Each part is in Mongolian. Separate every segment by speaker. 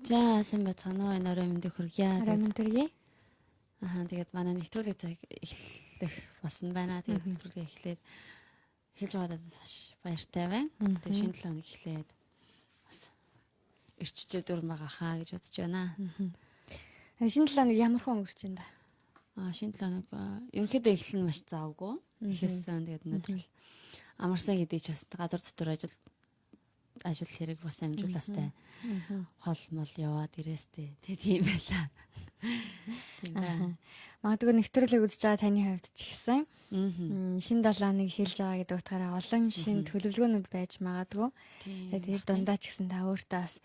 Speaker 1: За сайн байцгаана уу? Энэ орой мэндийг хүргье.
Speaker 2: Орой мэнд хүргье.
Speaker 1: Тэгээд манай нэвтрүүлэг цаг эхлэх болсон байна. Тэгээд нэвтрүүлгээ эхлээд хэлж байгаад баяртай байна. Тэгээд шинэ 7 хоног эхлээд бас ирччээ дөр байгаа хаа гэж бодож байна.
Speaker 2: Шинэ 7 хоног ямар хүн өнгөрч байна да?
Speaker 1: Шинэ 7 хоног ерөнхийдөө эхлэн маш завгүй. Эхэлсэн. Тэгээд өнөөдөр амарсан гэдэг ч бас газар дотор ажил хэрэг бас амжуулаастай хол мол яваад ирээстэй тийм байлаа. Тийм байна.
Speaker 2: Магадгүй нэвтрүүлэг үзэж байгаа таны хувьд ч ихсэн. Шинэ 7 хоног эхэлж байгаа гэдэг утгаараа олон шинэ төлөвлөгөөнүүд байж магадгүй. Тэгээд дундаа ч гэсэн та өөртөө бас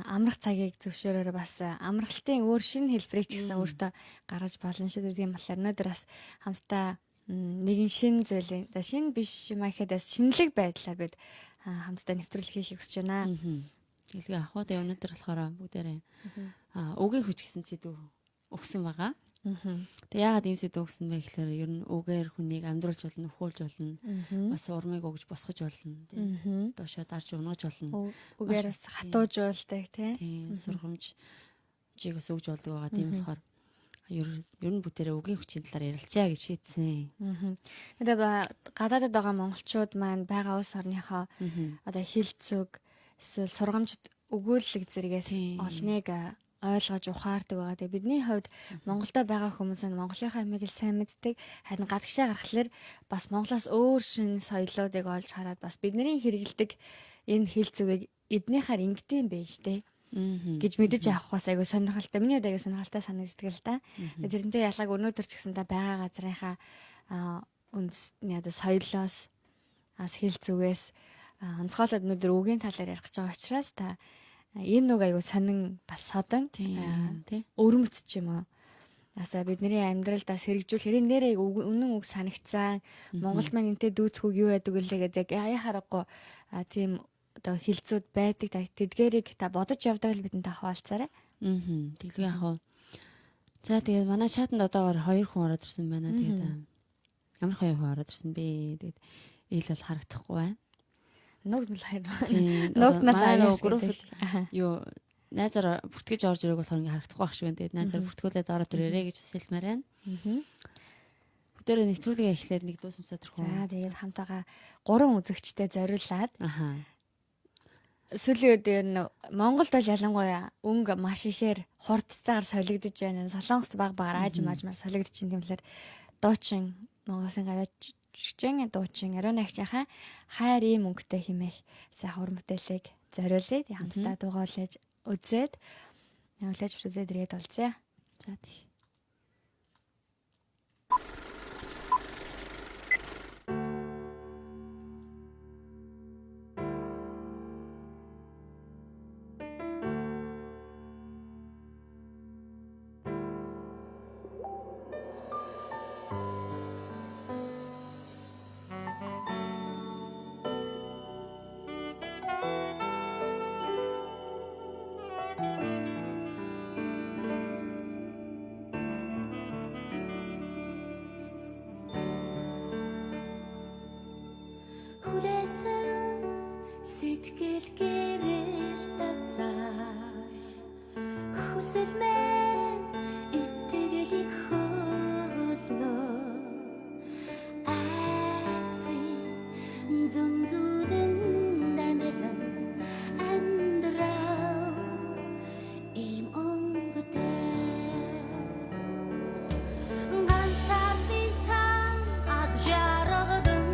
Speaker 2: амрах цагийг зөвшөөрөөрэй, бас амралтын өөр шинэ хэлбэрийг ч гэсэн өөртөө гаргаж болно шүү. Тийм болохоор өнөөдөр бас хамтдаа нэгэн шинэ зүйлийн шинэ биш юм ахэд бас шинэлэг байдлаар бид хамтдаа нэвтрүүлэг хийхийг хүсэж байна.
Speaker 1: Хэлгээ ах уу. Тэгээ өнөөдөр болохоор бүгдээрээ үгийн хүч гэсэн сэдв өгсөн байгаа. Тэгээ яагаад ийм сэдв өгсөн бэ гэхээр ер нь үгээр хүнийг амьдруулж болно, өхөөлж болно. Бас урмыг өгж босгож болно. Тэгээ доошоо дарж унгаж болно.
Speaker 2: Үгээр бас хатуужуулдаг
Speaker 1: тийм сургамж чиг бас өгж болдог байгаа. Тийм болохоор ер нь бүтээрээ үгийн хүчийн талаар ярилцъя гэж шийдсэн.
Speaker 2: Тэгээ гадаадд байгаа монголчууд маань байгаа улс орныхоо одоо хэл зүг эсвэл сургамжид өгүүлэг зэрэгээс олныг ойлгож ухаардаг байгаа. Тэгээ бидний хувьд Монголдо байгаа хүмүүс нь Монголынхаа амийг л сайн мэддэг. Харин гадагшаа гарахлаар бас Монголоос өөр шинэ соёлоодыг олж хараад бас бидний хэрэгэлдэг энэ хэл зүгийг эднийхаар ингэдэм байж тээ гэж мэдэж авах бас айгүй сонирхолтой. Миний хувьд айгүй сонирхолтой санагддаг л да. Тэрнтэй ялгааг өнөөдөр ч гэсэн та байгаа газрынхаа үндэсний одоо соёлоос хэл зүгээс онцгойлоод өнөөдөр үгийн талаар ярих гэж байгаа учраас та энэ үг айгүй сонин бас содон өрмөц ч юм уу. Асаа бидний амьдралдаас хэрэгжүүлэхээр энэ нэрээ үнэн үг санагцсан. Монголд маань энтэй дүүцхүүг юу яадаг үлээ гэдэг яа харахгүй тийм одоо хилцүүд байдаг. Тэдгэрийг та бодож явдаг л бидэнд хаваалцаарай.
Speaker 1: Тэглээ ах уу. За тэгээд манай чатанд одоогоор 2 хүн ороод ирсэн байна. Тэгээд ямар 2 хүн ороод ирсэн бэ? Тэгээд ил бол харагдахгүй байна.
Speaker 2: Нүгнэл хайр.
Speaker 1: Нүгнэл групп юу найзаар бүртгэж орж ирээг болохоор ингээ харагдахгүй байх шиг байна. Тэгээд найзаар бүртгүүлээд ороод ирээрэй гэж хэлмээр байна. Бүгдээрээ нэвтрүүлгээ эхлээд нэг дуу сонсоод ирэх үү.
Speaker 2: За тэгээд хамтаага 3 үзэгчтэй зориулаад сүүлийн үед ер нь Монголд бол ялангуяа өнгө маш ихээр хурдцаагаар солигдож байна. Солонгост баг аажмаар солигдож байна. Тэмлэр дуучин Монголын гавьчгийн дуучин Ариун агчийнхаа хайр ийм өнгөтэй хэмээх сайхан ур мэдээллийг зориулъя. Хамтдаа дуугаа улээж үзээд үзээд ирээд болцъя.
Speaker 1: За тий.
Speaker 3: Сэтгэл гэрээр дазаар хүсэл мэн итгэлийг хөөлнө асви зунзудэн дамэлэн амдраа им онготэй ганцаатын цан аз жаргадан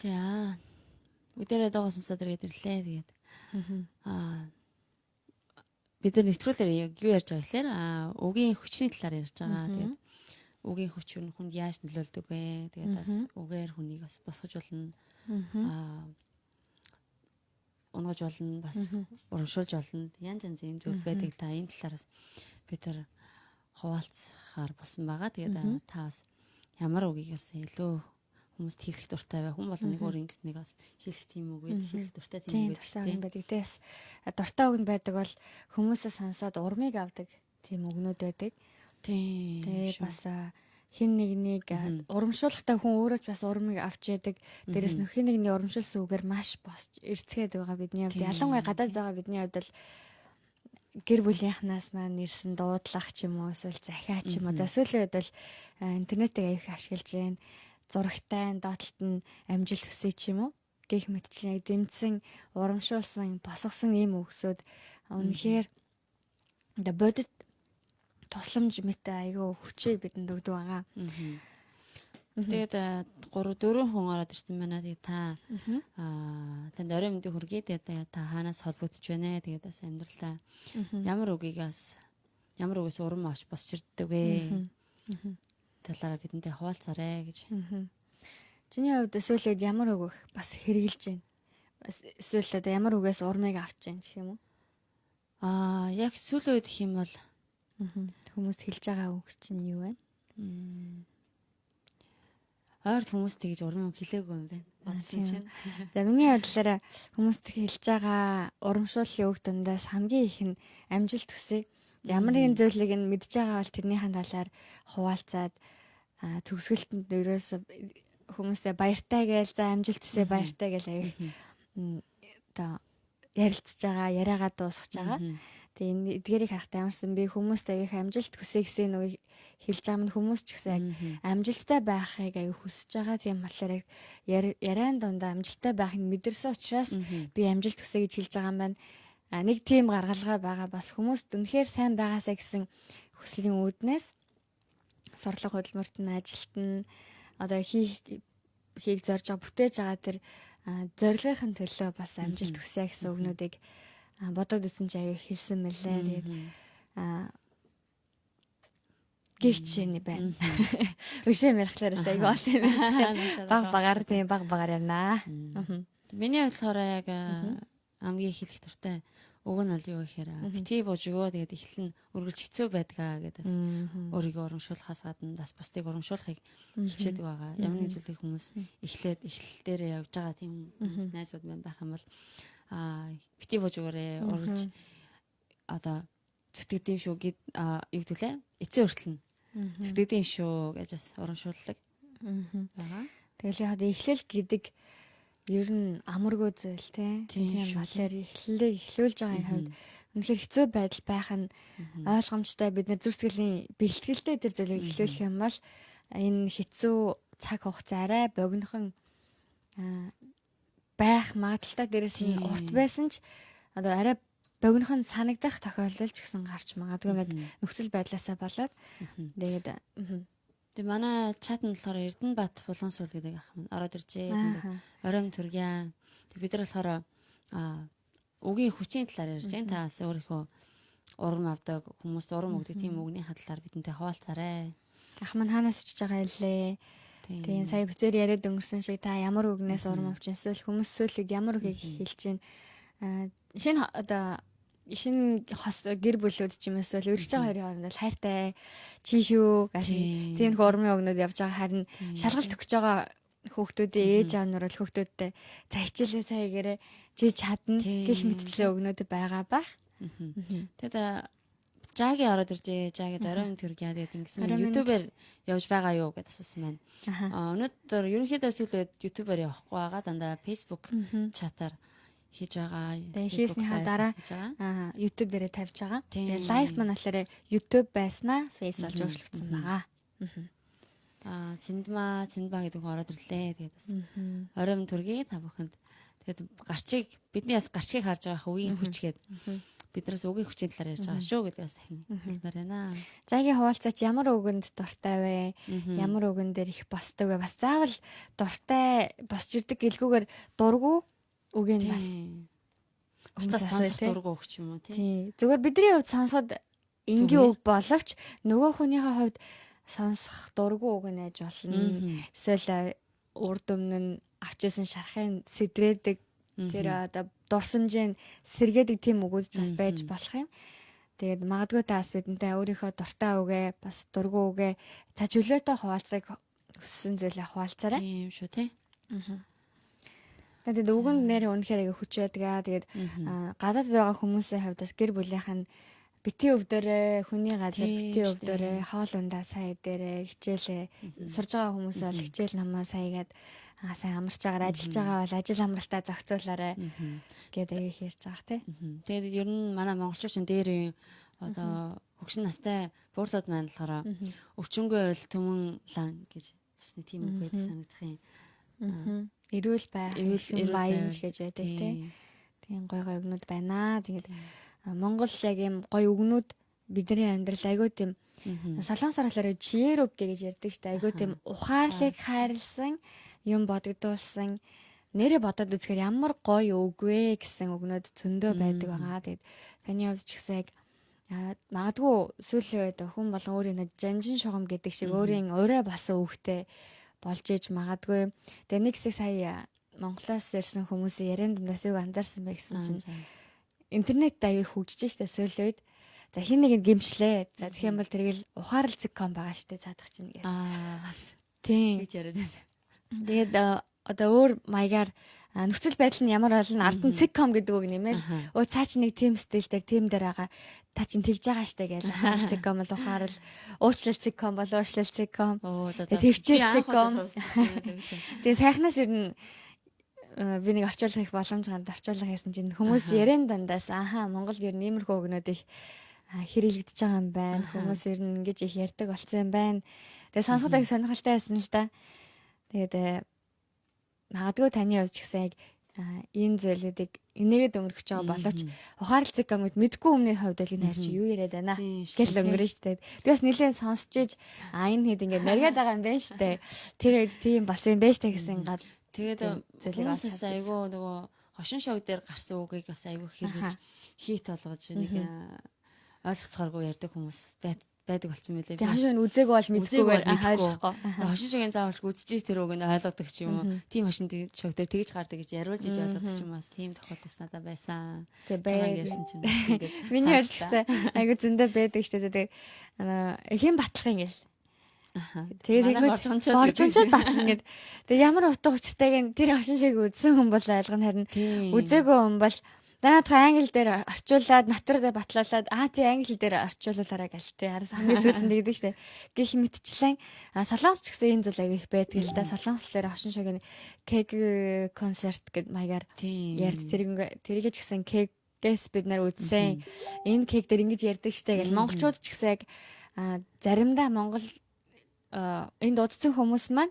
Speaker 1: За бүгдээрээ дагуу сонсоод ирээд ирлээ. Тэгээд бид нар нэвтрүүлгээр юу ярьж байгаа гэхээр үгийн хүчний талаар ярьж байгаа. Тэгээд үгийн хүч юу хүнд яаж нөлөөлдөг вэ? Тэгээд бас үгээр хүнийг бас босгож болно. Унгаж болно, бас урамшуулж болно. Янз янзын зүйл байдаг. Та энэ талаар бас бид нар хуваалцахаар болсон байгаа. Тэгээд та бас ямар үгийг бас илүү хүмүүст хэлэх дуртай бай. Хүн бол нэг өөр ингэс нэг бас хэлэх тийм үг байд, хэлэх дуртай тийм үг байдаг.
Speaker 2: Тэгээс дуртай үг нь байдаг бол хүмүүсээ сонсоод урмыг авдаг тийм үгнүүд байдаг.
Speaker 1: Тийм.
Speaker 2: Тэгээ бас хин нэгнийг урамшуулахтай хүн өөрөө ч бас урмыг авч яадаг. Дээрээс нь хин нэгний урамшуулсан үгээр маш босч эрцгээд байгаа бидний хувьд. Ялангуяа гадаад байгаа бидний хувьд л гэр бүлийнхнаас маань ирсэн дуудлах ч юм уу эсвэл захиа ч юм уу. За сүүлийн үед бол интернетийг аяг ашиглаж байна. Зурагтай, доотлолт нь амжилт хүсье ч юм уу. Гэх мэтчлэн дэмжсэн, урамшуулсан, босгосон ийм өгсөд үнэхээр бодит тусламж мэт айгүй хүчээ бидэнд өгдөг байгаа.
Speaker 1: Тэгээд 3-4 хүн ороод ирсэн байна. Тэгээд та танд орой мэндийг хүргэе. Тэгээд та хаанаас холбогдож байна? Тэгээд бас амьдралдаа ямар үгээс урам авч босч ирдэг вэ? Талаараа бидэнтэй хуваалцаарай гэж.
Speaker 2: Чиний хувьд эсвэл ямар үг бас хэрэгжилж байна? Эсвэл одоо ямар үгээс урмыг авч байна гэх юм уу?
Speaker 1: Яг сүүлийн үед гэх юм бол
Speaker 2: хүмүүс хэлж байгаа үг чинь юу вэ?
Speaker 1: Ойрд хүмүүс тэгж урмын үг хэлээгүй юм байна. Бодсон чинь.
Speaker 2: За миний бодлоор хүмүүс хэлж байгаа урамшууллын үг дундаас хамгийн их нь амжилт хүсье. Ямар нэгэн зүйлийг нь мэдж байгаа бол тэрнийхэн талаар хуваалцаад төгсгөлтөнд ерөөсө хүмүүстэй баяртай гээл за амжилт хүсье баяртай гээл аяг одоо ярилцж байгаа, яриагаа дуусгаж байгаа. Тэгээ энэ эдгээрийг харахтаа ямарсан би хүмүүстэй их амжилт хүсье гэсэн үг хэлж байгаа нь хүмүүс ч гэсэн яг амжилттай байхыг аяг хүсэж байгаа. Тийм болохоор яг яриан дундаа амжилттай байхыг мэдэрсэн учраас би амжилт хүсье гэж хэлж байгаа юм байна. Нэг тийм гаргалгаа байгаа бас хүмүүст үнэхээр сайн байгаасаа гэсэн хүслийн үүднээс сурлага хөдөлмөрт нь ажилт нь одоо хийх зорж байгаа бүтээж байгаа тэр зорилгын төлөө бас амжилт хүсье гэсэн үгнүүдийг бодоод үзсэн чи аюу хэлсэн мэлээ. Тэгээд гихчэний байна. Өшөө мэрхлээрээс аюу ол юм байна. Баг багаар ярина.
Speaker 1: Миний бодлохоор яг хамгийн хэлэх туртай уг нь бол юу гэхээр битгий буужгоо тэгээд эхлэн үргэлж хэцүү байдгаа гэдэг өөрийгөө урамшуулахаас гадна бас бусдыг урамшуулахыг хичээдэг байгаа. Ямар нэг зүйлийг хүмүүс эхлэл дээрээ явж байгаа тийм хүмүүс найзууд маань байх юм бол битгий буужгоорээ урагж одоо зүтгэдэм шүү гэд юу гэдгэлээ эцээ хүртэл зүтгэдэм шүү гэж бас урамшуулдаг байгаа.
Speaker 2: Тэгэл яг эхлэл гэдэг ер нь амаргүй зүйл тийм болохоор эхлүүлж байгаа юм хувьд үнэхээр хэцүү байдал байх нь ойлгомжтой. Бид нар зүрх сэтгэлийн бэлтгэлтэй тэр зүйлийг эхлүүлэх юм бол энэ хэцүү цаг хугацаа арай богинохон байх магадaltaй дээрээс нь урт байсан ч одоо арай богинохон санагдах тохиолдол ч гэсэн гарч магадгүй нөхцөл байдлаасаа болоод тэгээд
Speaker 1: Тэгээ манай чатнд болохоор Эрдэнэбаат Булгансуул гэдэг ах маань ороод иржээ. Оройн төргиа. Тэг бид нар болохоор үгийн хүчийн талаар ярьж байна. Та бас өөрийнхөө урам авдаг хүмүүст урам өгдөг тийм үгний хадлаар бидэнтэй хаваалцаарай.
Speaker 2: Ах маань хаанаас очиж байгаа илээ. Тэгээ сая битээр яриад өнгөрсөн шиг та ямар үгнээс урам авч эсвэл хүмүүс сөүлэд ямар үгийг хэлж байна. Шинэ хос гэр бүлүүд ч юм эсвэл өргөж байгаа хоёрын хооронд хайртай чи шүү гэх тийм урмын өгнөд явж байгаа харин шалгалт өгч байгаа хүүхдүүдийн ээж аав нар бол хүүхдүүдтэй за хичээлээ сая гэрээ чи чадна гэх мэтчлээ өгнөд байгаа байх.
Speaker 1: Тэгээд Жаги ороод иржээ. Жагид оройн төргиа тэгээд ингэсэн YouTube-ээр явж байгаа юу гэдээ асуусан байна. Өнөөдөр ерөнхийдөө сүүлээд YouTube-ээр явахгүй байгаа. Дандаа Facebook чатаар хийж байгаа.
Speaker 2: Тэгээ хийснийхаа дараа YouTube дээрээ тавьж байгаа. Тэгээ лайв маань болохоор YouTube байснаа Face болж өөрчлөгдсөн байгаа.
Speaker 1: Цэндмаа гэдэг хүн ороод ирлээ. Тэгээд бас оройн төргий та бүхэнд тэгээд бидний бас гарчгийг харж байгаа үеийн хүчгээд биднээс үгийн хүчийн талаар ярьж байгаа шүү гэдгээс дахин хэлмээр байна.
Speaker 2: Загийн хуваалцаач ямар үгэнд дуртай вэ? Ямар үгэн дээр их босдог вэ? Бас заавал дуртай босч ирдэг гэлгүүгээр дургу үгийн бас
Speaker 1: устдаа сонсох дургу өгч юм уу тий.
Speaker 2: Зүгээр бидний хувьд сонсоход энгийн үг боловч нөгөө хүнийхээ хувьд сонсох дургу үг нэж болно. Эсвэл урд өмнө нь авчижсэн шарахын сэдрээдэг тэр одоо дурсамжийн сэргээдэг тийм үгүүд бас байж болох юм. Тэгээд магадгүй таас бидэнтэй өөрийнхөө дуртай үгээ бас дургу үгээ та чөлөөтэй хуваалцах хүссэн зүйлээ хуваалцаарай.
Speaker 1: Тийм шүү тий.
Speaker 2: Тэгээд үгэнд нэр үнэхээр хүч байдгаа. Тэгээд гадаадд байгаа хүмүүсийн хувьд бас гэр бүлийнх нь битгий өвдөрөө хүний газар битгий өвдөрөө хоол ундаа сая дээрээ хичээлээ сурж байгаа хүмүүс бол хичээл намаа саягаад сайн амарч байгаа ажиллаж байгаа бол ажил амралтаа зохицуулаарай гэдэг их ярьж байгаа тий.
Speaker 1: Тэгээд ер нь манай монголчууд дээр үе одоо хөгшин настай буурлууд маань болохоор өвчнөгүй байл төмөн лан гэж бас нэг тийм үг байдаг санагдах юм.
Speaker 2: Эрүүл байх, эрүүл баянж гэж байдаг тий. Тийм гой өгнүүд байна. Тэгээд Монгол яг юм гой өгнүүд бидний амьдрал айгүй тийм солонгос орлоор чиэр үг гэж ярьдаг шүү дээ. Айгүй тийм ухаарлыг хайрлсан юм бодогдуулсан нэрэ бодоод үзэхээр ямар гоё үг вэ гэсэн үгнүүд зөндөө байдаг байгаа. Тэгээд таны хувьд ч гэсэн яг магадгүй сүүлийн үед хүн болгон өөрийн жанжин шугам гэдэг шиг өөрийн өөрөө басан үгтэй болж иж магадгүй. Тэгээ нэг хэсэг сая Монголоос ирсэн хүмүүсийн яриан дундаас юу анзаарсан бэ гэсэн чинь интернет аяа хөгжиж штэ сүүлийн үед. За хин нэг гимшлээ. За тэгэх юм бол тэргээл ухаарлцэг.com байгаа штэ цаадах чинь гэж.
Speaker 1: Бас
Speaker 2: тийм
Speaker 1: гэж яриад байна.
Speaker 2: Тэгээд одоо өөр маягаар нөхцөл байдал нь ямар болно ард нь цигком гэдэг үг нэмэл цаа чи нэг тим стилдэр тим дээр байгаа та чин тэгж байгаа штэ гэж цигком бол ухаарал уучлал цигком бол уучлал цигком төвчээр цигком тэгээ сайхнаас ер нь би нэг орчуулга хийх боломж ганд орчуулга хийсэн чинь хүмүүс ярен дандаас Монголд ер нь иймэрхүү өгнүүд их хэрэглэгдэж байгаа юм байна хүмүүс ер нь ингэж их ярьдаг болсон юм байна тэгээ сонсоход их сонирхолтой байсан л да тэгээд магадгүй таны хувьд ч гэсэн яг энэ зүйлүүдийг энийгэд өнгөрөх байгаа боловч ухаарал цигком гэд мэдгүй өмнөний хувьд л энэ хайр чи юу яриад байна гэл өнгөрөн штэ. Тэгээс нэлээд сонсч иж энэ хэд ингээд наргаад байгаа юм байна штэ. Тэр үед тийм болсон юм байна штэ гэсэн гал.
Speaker 1: Тэгээд хүмүүсээс айгүй нөгөө хошин шог дээр гарсан үгийг бас айгүй хэрэгж хийт болгож нэг ойлгохооргүй ярьдаг хүмүүс байдаг болсон мөлий.
Speaker 2: Тэгээ хошин үзег бол мэдгүйгээр ойлгохгүй.
Speaker 1: Хошин шогийн заавалч үзчихэж тэр үг нь ойлгодог ч юм уу. Тим хошин шог дээр тэгж гардаг гэж яриулж иж ойлгодог ч юм уу. Тим тохиолдол надад байсан.
Speaker 2: Тэгээ ярьсан чинь ингээд. Миний ярьж гэсэн айгу зөндөө байдаг штэ. Тэгээ хэн батлах юм гээл. Тэгээ борчончод батлах ингээд. Тэгээ ямар утга учиртайг тэр хошин шог үзсэн хүн бол ойлгоно харин үзээгүй хүн бол Данадхай англи дээр орчуулад нотор дээр батлуулад тий англи дээр орчуулуулаарай гэл тий харин хамгийн сүүлд нь гэдэг чинь гэх мэтчлэн солонгос ч гэсэн энэ зүйл аяг их байдаг л да солонгос дээр хошин шогийн кег концерт гэд маягаар ярд тэрийг ч гэсэн кегээс бид нар үзсэн энэ кег дээр ингэж ярддаг штэ гэл монголчууд ч гэсэн яг заримдаа монгол энэ дуудсан хүмүүс маань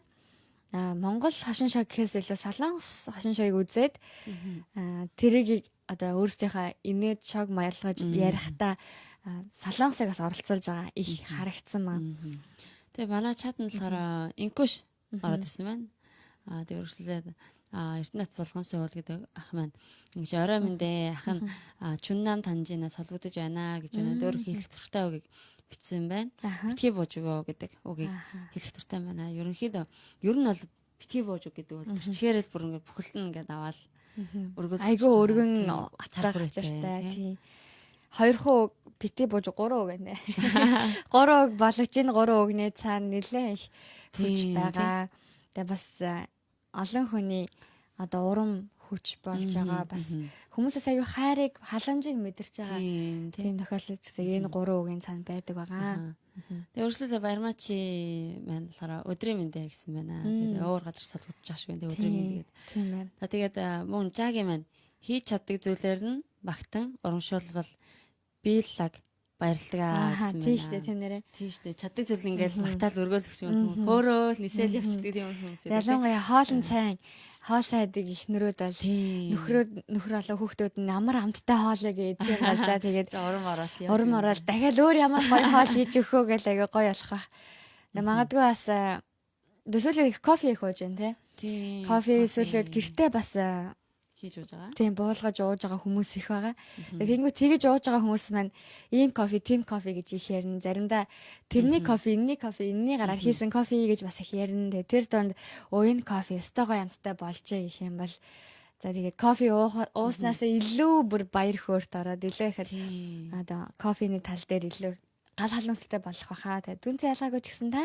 Speaker 2: монгол хошин шог гэхээс илүү солонгос хошин шогийг үзээд тэрийг одоо өөрсдийнхөө инээд шог маялгаж ярихдаа солонгосыг бас оролцуулж байгаа их харагдсан маа.
Speaker 1: Тэгээ манай чат нь болохоор инкуш ороод ирсэн байна. Тэгээ өргөжлөлээд Эрдэнэт булган суул гэдэг ах маань ингэж орой мэндэ ах нь чүннам танжина солбогдож байна гэж байна. Өөр хэлэх туртай үгийг бичсэн байна. Битгий бууж өгөө гэдэг үгийг хэлэх туртай байна. Ерөнхийдөө ер нь бол битгий бууж өг гэдэг бол тэрчгээрэл бүр ингэ бүхэлд нь ингээд аваад
Speaker 2: айгүй өргөн ацаар хачаартай тийм 2 хуу бити бууж 3 үг гэнэ 3 үг болгож энэ 3 үгний цаана нэлээ их хүч байгаа. Тэгээ бас олон хүний одоо урам хүч болж байгаа бас хүмүүсээс аюу хайрыг халамжийг мэдэрч байгаа тийм тохиолдол гэсэн энэ 3 үгийн цаана байдаг байгаа.
Speaker 1: Тэгээ өргөжлөлөө баярмачи маань болохоор өдрийн мэндэ гэсэн байна. Тэгээ өөр газар солигдож байгаа шүү. Тэгээ өдрийн мэндэ гэдэг.
Speaker 2: Тийм байна.
Speaker 1: Тэгээд мөн жаагийн маань хийж чаддаг зүйлээр нь багтан урамшуулбал биеллаг баярлалаа гэсэн байна.
Speaker 2: Тийм шүү дээ тийм нэрээ.
Speaker 1: Тийм шүү дээ. Чаддаг зүйл ингээл багтаал өргөөлөх юм хөөрөөл нисэл явчихдаг тийм хүмүүс.
Speaker 2: Ялангуяа хоолн сайн хоол сайдыг ихнэрүүд бол нөхөр олоо хүүхдүүд нь амар амттай хоолыг идэх юм бол за тэгээд урам ороод дахиад өөр ямар гоё хоол хийж өгөхөө гэл аяга гоё болох бах. Магадгүй бас дэсвэлээ их кофе их ууж байна тий. Кофе эсвэл гэртээ бас
Speaker 1: хийж ууж байгаа.
Speaker 2: Тийм буулгаж ууж байгаа хүмүүс их байгаа. Тэгэнгүүт тэгэж ууж байгаа хүмүүс маань ийм кофе, тим кофе гэж их ярина. Заримдаа тэрний кофе, энэний гараар хийсэн кофе гэж бас их ярина. Тэр донд энэ кофе стого ямттай болжээ гэх юм бол за тэгээд кофе ууснаас илүү бүр баяр хөөрт ороод илүү ихэд одоо кофений тал дээр илүү гал халуунсалтай болох баха. Тэгээд дүнцэн ялгаагүй ч гэсэн та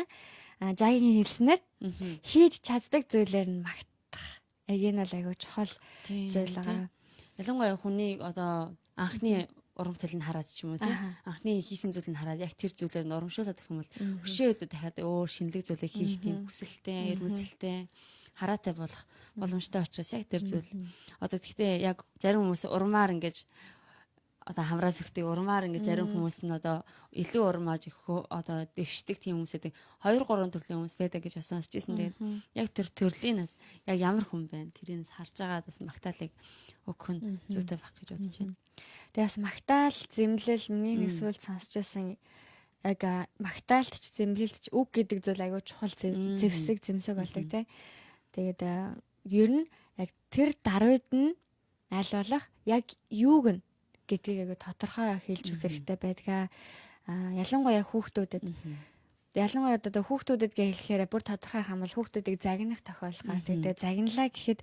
Speaker 2: жагийн хэлснээр хийж чаддаг зүйлээр нь магтах. Энэ бол айгүй чухал зүйл байгаа.
Speaker 1: Ялангуяа хүнийг одоо анхны урамтал нь хараад ч юм уу тийм анхны хийсэн зүйл нь хараад яг тэр зүйлээр нь урамшуулаад гэх юм бол өшөө илүү дахиад өөр шинэлэг зүйлийг хийх тийм хүсэлтэй, эрмэлзэлтэй, хараатай болох боломжтой учраас яг тэр зүйл. Одоо гэхдээ яг зарим хүмүүс урмаар ингэж одоо хамраас ихтэй урмаар ингэ зарим хүмүүс нь одоо илүү урмааж одоо дэвшдэг тийм хүмүүсэд 2-3 төрлийн хүмүүс байдаг гэж сонсч ирсэн. Тэгээд яг тэр төрлийнээс яг ямар хүн байна тэрийнээс харж байгаа бас магтаалыг өгөх нь зүйтэй байх гэж бодож байна.
Speaker 2: Тэгээс магтаал, зэмлэл миний нэг сүүлд сонсч ирсэн яг магтаалт ч зэмлэлт ч үг гэдэг зүйл аягүй чухал зэвсэг болдог тий. Тэгээд ер нь яг тэр даруйд нь аль болох яг юуг нь гэдгийг аягүй тодорхой хэлж өгөх хэрэгтэй байдаг. Ялангуяа хүүхдүүдэд одоо хүүхдүүдэд гэхээр бүр тодорхой хам бол хүүхдүүдийг загнах тохиолдол гардаг. Тэгээд загналаа гэхэд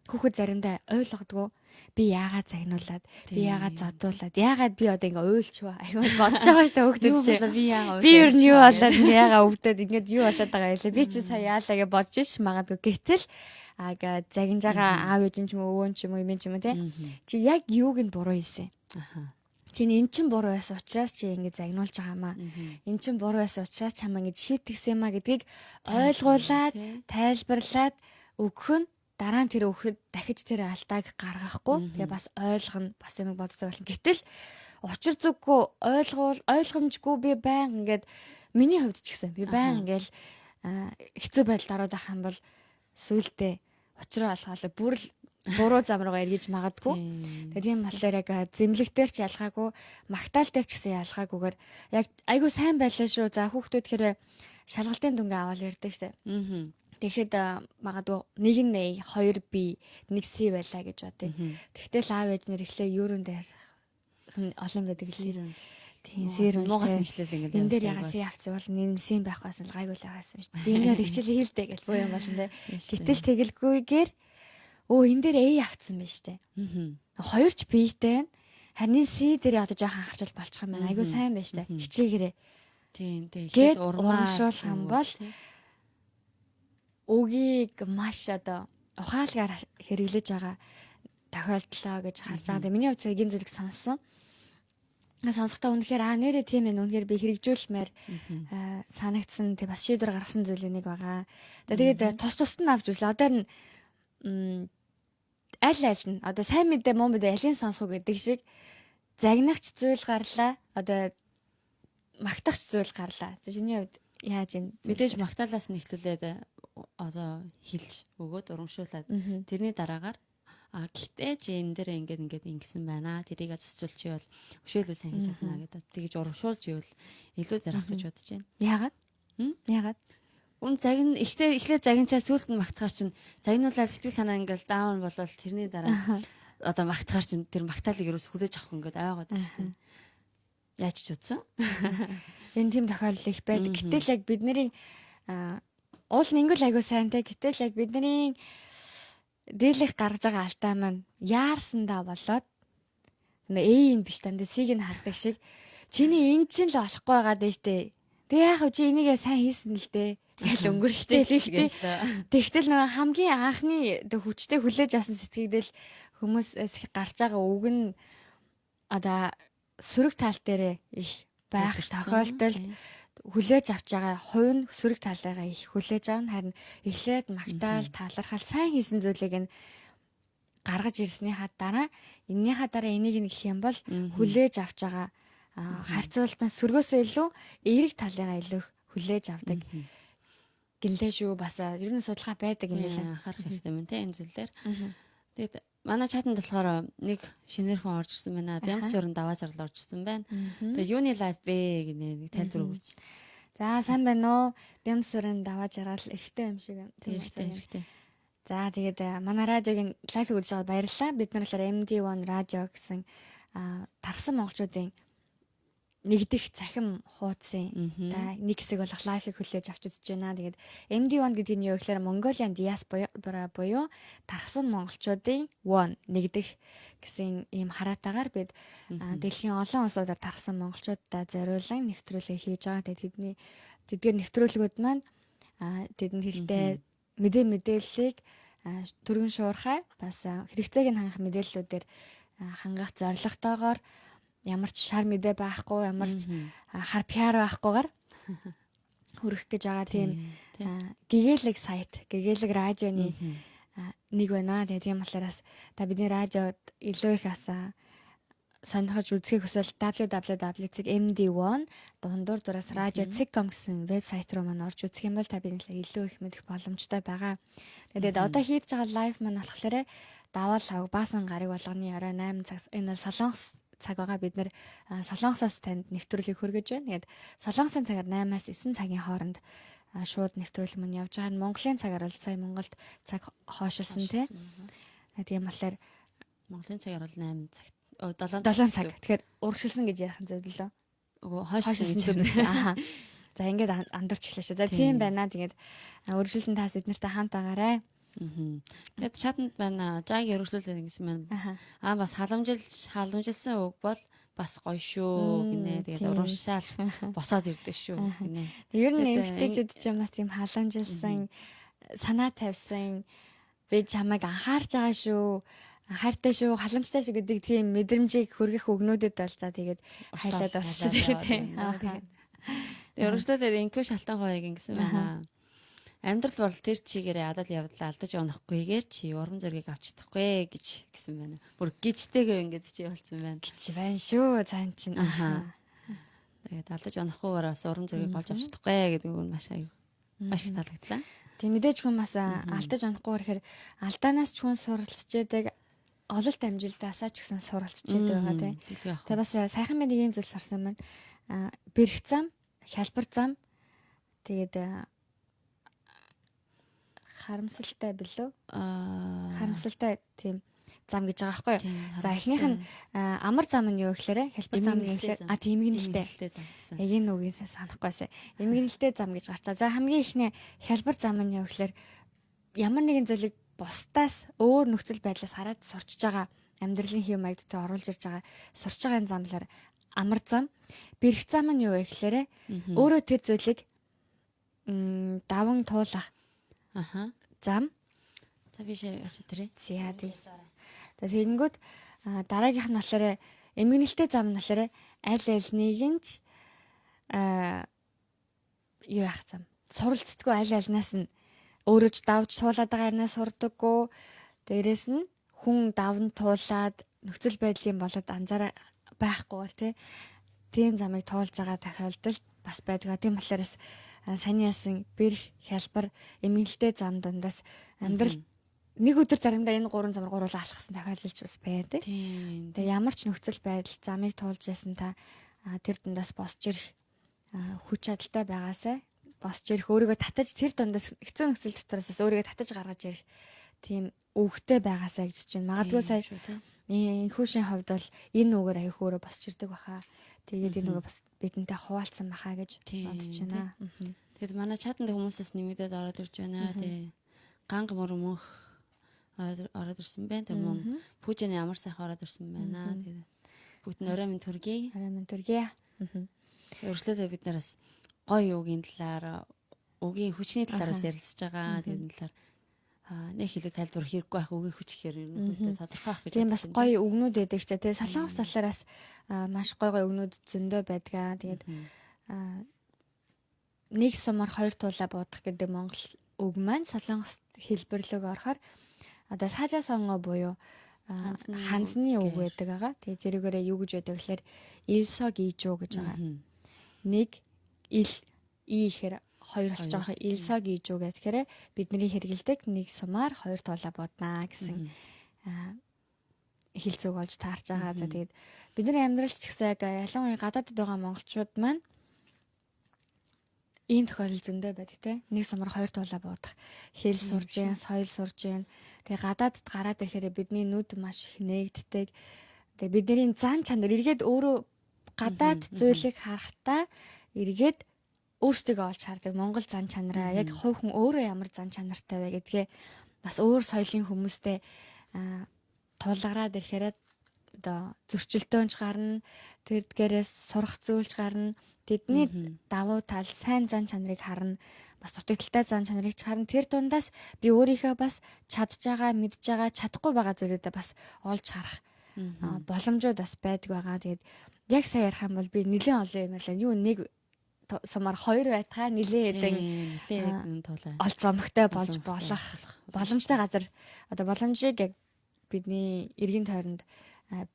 Speaker 2: хүүхэд заримдаа ойлгодгоо би яагаад загнуулаад би яагаад зодуулаад яагаад би одоо ингээ уйлчваа аюул бодож байгаа шүү дээ хүүхдүүд чинь би ер нь юу болоод яагаад өвдөд ингээд юу болоод байгаа юм бэ би чи сая яалаа гэж бодож ш магадгүй гэтэл ага загинж байгаа аав ээж ч юм уу өвөө ч юм уу эмээ ч юм уу те. Чи яг юуг нь буруу хийсэн?
Speaker 1: Аха.
Speaker 2: Чиний эн чин буруу байсан учраас чи ингэ загнуулж байгаа маа. Эн чин буруу байсан учраас чамаа ингэ шийтгсэн маа гэдгийг ойлгуулад, тайлбарлаад өгөх нь дараа нь тэр өгөхөд дахиж тэр алдааг гаргахгүй. Тэгээ бас ойлгоно, бас юм боддог болно. Гэтэл учир зүггүй ойлгомжгүй би баян ингээд миний хувьд ч гэсэн би баян ингээл хэцүү байдал ороод байх юм бол сүултээ учраа олгоолаа бүр л буруу зам руугаа эргэж магадгүй. Тэгээ тийм болохоор яг зэмлэгтэр ч ялгаагүй, магтаал дээр ч гэсэн ялгаагүйгээр яг айгүй сайн байлаа шүү. За хүүхдүүд хэрвээ шалгалтын дүнгээ аваад ярьдаг штэ. Тэгэхэд магадгүй 1 A 2 B 1 C байлаа гэж бодъё. Тэгтэл аав ээж нэр ихлээр юурын дээр олон байдаг л. Тийм сэр
Speaker 1: муугаас нэхлээл ингээд
Speaker 2: энэ дээр ягаад C авц бол нэмсэн байхгүйс л гайгүй л байгаас юм шүү дээ. Зинээр хичээл хийлдэ гэж буу юм болно те. Гэтэл тэгэлгүйгээр энэ дээр A авцсан байна штэ. 2 ч B-тэй байна. Харин C дээр одоо жоохон анхаарч болчих юм байна. Айгуу сайн байна штэ. Хичээгээрээ.
Speaker 1: Тийм
Speaker 2: тэгээд урамшуулах юм бол үгийг маш одоо ухаалгаар хэрэглэж байгаа тохиолдлоо гэж харж байгаа. Тэгээ миний хувьд эгийн зүйлийг сонссон. Сонсохдоо үнэхээр нэрээ тийм ээ үнэхээр би хэрэгжүүлмээр санагдсан. Тэг бас шийдвэр гаргасан зүйлийн нэг байгаа. Тэгээд тус нь авч үзлээ. Одоо аль нь одоо сайн мэдээ муу мэдээ алийг сонсох гэдэг шиг загнахч зүйл гарлаа. Одоо магтахч зүйл гарлаа. За чиний хувьд яаж юм?
Speaker 1: Мэдээж магтаалаас нь эхлүүлээд одоо хилж өгөөд урамшуулад тэрний дараагаар гэхдээ чи энэ дээр ингээд ингэсэн байна. Тэрийг засчул чи бол өшөөлөө сайн хийж чадна гэдэг. Тэгэж урамшуулж ивэл илүү зарах гэж бодож байна.
Speaker 2: Яагаад? Яагаад?
Speaker 1: Эхлээд загинчаа сүулт нь магтахаар чинь загнуулаад сэтгэл санаа ингээл даун болол тэрний дараа одоо магтахаар чинь тэр магтаалыг ерөөс хүлээж авах ингээд айгаад байна шүү дээ. Яаж ч утсан?
Speaker 2: Энэ тийм тохиолдол их байдаг. Гэтэл яг бидний уул нь ингээл айгуу сайнтай. Гэтэл яг бидний дийлэх гаргаж байгаа алдаа маань яарсандаа болоод A-ийн биш дандаа C-ийг нь хардаг шиг чиний энэ чинь л олохгүй байгаад байна штэ. Тэг яах вэ чи энийгээ сайн хийсэн л дээ. Тэгэл өнгөрчтэй л ихтэй. Тэгтэл нөгөө хамгийн анхны хүчтэй хүлээж авсан сэтгэгдэл хүмүүс гарч байгаа үг нь одоо сөрөг тал дээр их байх тохиолдолд хүлээж авч байгаа хувь нь сөрөг талыгаа их хүлээж авна. Харин эхлээд магтаал талархал сайн хийсэн зүйлийг нь гаргаж ирснийхаа дараа эннийхаа дараа энийг нэг гэх юм бол хүлээж авч байгаа харьцуулбал сөргөөсөө илүү эерэг талыгаа илүү хүлээж авдаг. Гэлээ шүү бас ер нь судалгаа байдаг юм байна.
Speaker 1: Анхаарах хэрэгтэй юм те энэ зүйлээр. Тэгээд манай чатанд болохоор нэг шинээр хүн орж ирсэн байна. Бямс өрн даваа жаргал орж ирсэн байна. Тэгээд юуны лайв бэ гэнэ нэг тайлбар өгөөч.
Speaker 2: За сайн байна уу? Бямс өрн даваа жаргал эргэтэй юм шиг.
Speaker 1: Эргэтэй.
Speaker 2: За тэгээд манай радиогийн лайв үзэж байгаад баярлалаа. Бид нар болохоор MD1 радио гэсэн тархсан монголчуудын нэгдэх цахим хуудсын нэг хэсэг болох лайфыг хүлээж авч үзэж байна. Тэгээд MD1 гэдэг нь юу гэхээр Mongolian diaspora буюу тархсан монголчуудын one нэгдэх гэсэн ийм хараатаагаар бид дэлхийн олон улсуудаар тархсан монголчуудаа зориулан нэвтрүүлэг хийж байгаа. Тэгээд тэдгээр нэвтрүүлгүүд маань тэдэнд хэрэгтэй мэдээллийг түргэн шуурхай бас хэрэгцээг нь хангах мэдээллүүдээр хангах зорилготойгоор ямар ч шар мэдээ байхгүй, ямар ч хар пиар байхгүйгээр хүрэх гэж байгаа тийм гэгээлэг сайт, гэгээлэг радионы нэг байна. Тийм болохоор та бидний радиод илүү их сонирхож үзэхийг хүсвэл www.md1 дундуур зураас radio.com гэсэн вебсайт руу маань орж үзэх юм бол та бидний илүү их мэдэх боломжтой байгаа. Тэгээд одоо хийж байгаа лайв маань болохоор даваа лав баасан гарыг болгоны орой 8 цаг энэ солонгос цаг байгаа. Бид нэр Солонгосоос танд нэвтрүүлгийг хүргэж байна. Тэгээд Солонгосын цагаар 8-аас 9 цагийн хооронд шууд нэвтрүүлэг мань явж байгаа. Монголын цагаар бол сая Монголд цаг хойшилсан тийм болохоор
Speaker 1: Монголын цагаар бол 8 цаг
Speaker 2: 7 цаг. Тэгэхээр урагшилсан гэж ярих нь зөв лөө.
Speaker 1: Үгүй хойшилсан зөв.
Speaker 2: За ингээд андуурч эхлэв шүү. За тийм байна. Тэгээд урагшилсан таас бид нартай хамт байгаарай.
Speaker 1: Тэгээд чатанд байна. Жаагийн өргөжлүүлээ гэсэн маань. Бас халамжилсан үг бол бас гоё шүү гинэ. Тэгээд урамшаал босоод ирдэг шүү гинэ.
Speaker 2: Ер нь эмэгтэйчүүд ч юм бас тийм халамжилсан, санаа тавьсан би чамайг анхаарч байгаа шүү. Анхаартай шүү, халамжтай шүү гэдэг тийм мэдрэмжийг хүргэх өгнүүдэд бол за тэгээд хайлаад босч тэгээд.
Speaker 1: Өөрөөсөө инкүү шалтан хойг ингэсэн байна. Амьдрал бол тэр чигээрээ адал явдлаа алдаж унахгүйгээр чи урам зориг авч чадахгүй гэж гисэн байна. Бүр гिचтэйгээ ингэж бичиж болсон байна.
Speaker 2: Чи байна шүү цаан чинь.
Speaker 1: Тэгээд алдаж унахгүйгээр бас урам зориг олж авч чадахгүй гэдэг нь маш их таалагдлаа.
Speaker 2: Тийм мэдээж хүн бас алдаж унахгүйгээр ихээр алдаанаас ч хүн суралцж яадаг ололт амжилтаасаа ч гэсэн суралцж яадаг байгаа тийм. Тэгээ бас сайхан мэд нэг юм зүйл сарсан байна. Бэрх зам, хялбар зам тэгээд харамсалтай билүү? Харамсалтай тийм зам гэж байгаа байхгүй юу? За эхнийх нь амар зам нь юу гэхээр хялбар зам нь гэхээр эмгэнэлтэй зам гэсэн. Энэ үгээс санахгүйсэ. Эмгэнэлтэй зам гэж гарчаа. За хамгийн эхний хялбар зам нь юу гэхээр ямар нэгэн зүйлийг бусдаас өөр нөхцөл байдлаас хараад сурчж байгаа амьдралын хэв маяг дээр оруулж ирж байгаа сурч байгаа замлаар амар зам. Бэрх зам нь юу вэ гэхээр өөрөө тэр зүйлийг даван туулах зам.
Speaker 1: За биш очоо тэрэ.
Speaker 2: За тий. Тэгэнгүүт дараагийнх нь болохоор эмгэнэлтэй зам нь болохоор аль альнийг нь юу яах зам. Суралцдаггүй аль альнаас нь өөрөө ч давж туулаад байгаа юмнаас сурдаггүй. Дээрээс нь хүн давн туулаад нөхцөл байдлын болоод анзаараа байхгүйгээр тийм замыг туулж байгаа тохиолдол бас байдаг. Тийм болохоор саний ясан бэрх хялбар эмгэнэлтэй зам дундаас амьдрал нэг өдөр заримдаа энэ гурван замаар гуруулаа алхсан тохиолдолч бас байдаг. Тэгээ ямар ч нөхцөл байдал замыг туулж ясан та тэр дундаас босч ирэх хүч чадалтай байгаасай босч ирэх өөрийгөө татаж тэр дундаас хэцүү нөхцөл дотроос өөрийгөө татаж гаргаж ирэх тийм өвгтэй байгаасай гэж чинь магадгүй сая энхүүшийн хувьд бол энэ үгээр аяг өөрөө босч ирдэг баха. Тэгээд энэ үгээ бас бидэнтэй хуваалцсан баха гэж бодож байна.
Speaker 1: Тэгэд манай чатанд хүмүүсээс нэмэгдээд ороод ирж байна. Тэгээ ганг мөрөмөх ороод ирсэн байна. Тэгээ мөн пүүжэний амар сайхан ороод ирсэн байна. Тэгээд бүгд нь орой минь төргий.
Speaker 2: Орой минь төргий.
Speaker 1: Өршлөөсөө бид нараас гоё үгийн талаар үгийн хүчний талаар ярилцж байгаа. Тэгээд энэ талаар нэг хэлэг тайлбар хэрэггүй байх үгийн хүч гэхээр ерөнхийдөө тодорхой байх гэж.
Speaker 2: Тийм бас гоё өгнүүд байдаг ч тийм солонгос талаараас маш гоё өгнүүд зөндөө байдгаа. Тэгээд нэг сумаар хоёр туулаа буудах гэдэг монгол үг маань солонгос хэлбэрлэг орохоор одоо саажаа сонго буюу ханзны үг байдаг байгаа. Тэгээд зэрэгээрээ юу гэж байдаг гэхээр илсог ийжүү гэж байгаа. Нэг ил ихээр хоёр болж байгаа илсог ийжүү гэхээр бидний хэрэгэлдэг нэг сумаар хоёр туулаа бууднаа гэсэн хэлцүүг олж таарч байгаа. За тэгээд бидний амьдралч ч гэсэн яг ялангуяа гадаадд байгаа монголчууд маань ийм тохиолдол зөндөө байдаг те. Нэг сумаар хоёр туулаа буудах, хэл сурж гэн, соёл сурж гэн. Тэгээ гадаадд гараад ирэхээр бидний нүд маш их нээгддэг. Тэгээ бидний зан чанар эргээд өөрөө гадаад зүйлийг харахтаа эргээд өөрсдөө олж хардаг Монгол зан чанараа яг хувь хүн өөрөө ямар зан чанартай вэ гэдгээ бас өөр соёлын хүмүүстэй тулгараад ирэхээр одоо зөрчилдөөнч гарна, тэрдгээрээс сурах зүйлч гарна. Тэдний давуу тал сайн зан чанарыг харна, бас дутагдaltaй зан чанарыг ч харна. Тэр дундаас би өөрийнхөө бас чадж байгаа, мэдж байгаа, чадахгүй байгаа зүйлүүдээ бас олж харах боломжууд бас байдаг байгаа. Тэгээд яг сая ярих юм бол би нэлээд олон юм ярьлаа. Юу нэг сумаар хоёр байтгаа нэлээд
Speaker 1: тулаа
Speaker 2: олцомогтой болж болох боломжтой газар одоо боломжийг яг бидний эргэн тойронд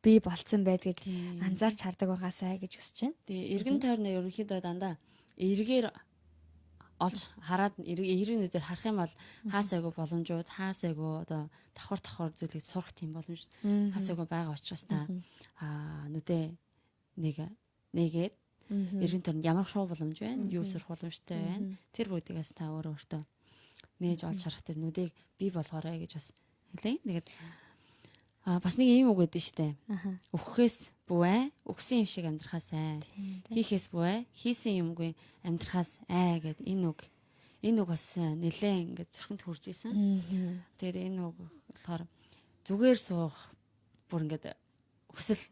Speaker 2: бий болцсон байдгийг анзаарч хардаг байгаасай гэж хүсэж байна.
Speaker 1: Тэгээ эргэн тойрны ерөнхийдөө дандаа эргээр олж хараад эргэн нүдээр харах юм бол хаасайгүй боломжууд хаасайгүй одоо давхар зүйлийг сурах тийм боломж хаасайгүй байгаа учраас та нүдээ нэгээд эргэн тойронд ямар шоу боломж байна, юу сурах боломжтой байна. Тэр бүдгээс та өөртөө нээж олж харах тэр нүдийг бий болгоорой гэж бас хэлээ. Тэгээд бас нэг ийм үг гэдэг штэ. Өгөхөөс бүвэ, өгсөн юм шиг амьдрахаас хийхээс бүвэ, хийсэн юмгүй амьдрахаас гэд энэ үг бас нэлээ ингээд зүрхэнд хүрж исэн. Тэгээд энэ үг болохоор зүгээр суух бүр ингээд өсөл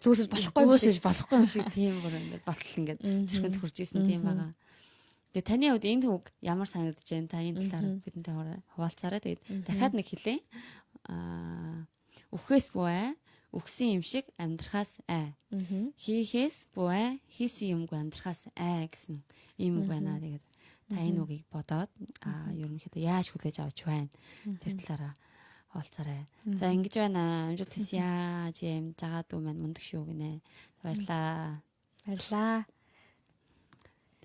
Speaker 2: зүйлс болохгүй
Speaker 1: юм шиг тийм бүр ингээд болтол ингээд зүрхэнд хүрж исэн тийм байгаа. Тэгээ таны хувьд энэ үг ямар санагдаж байна? Та энэ талаар бидэнтэй хуваалцаарай. Тэгээд дахиад нэг хэлье. Үхээс буй үхсэн юм шиг амьдрахаас ай. Хийхээс буй хийсэн юмгүй амьдрахаас ай гэсэн ийм үг байна. Тэгээд та энэ үгийг бодоод ерөнхийдөө яаж хүлээж авч байна? Тэр талаараа хуваалцаарай. За ингэж байна. Амжилт хүсье. ЖМ жагаад үү маань мундаг шүү гинэ. Баярлаа.
Speaker 2: Баярлаа.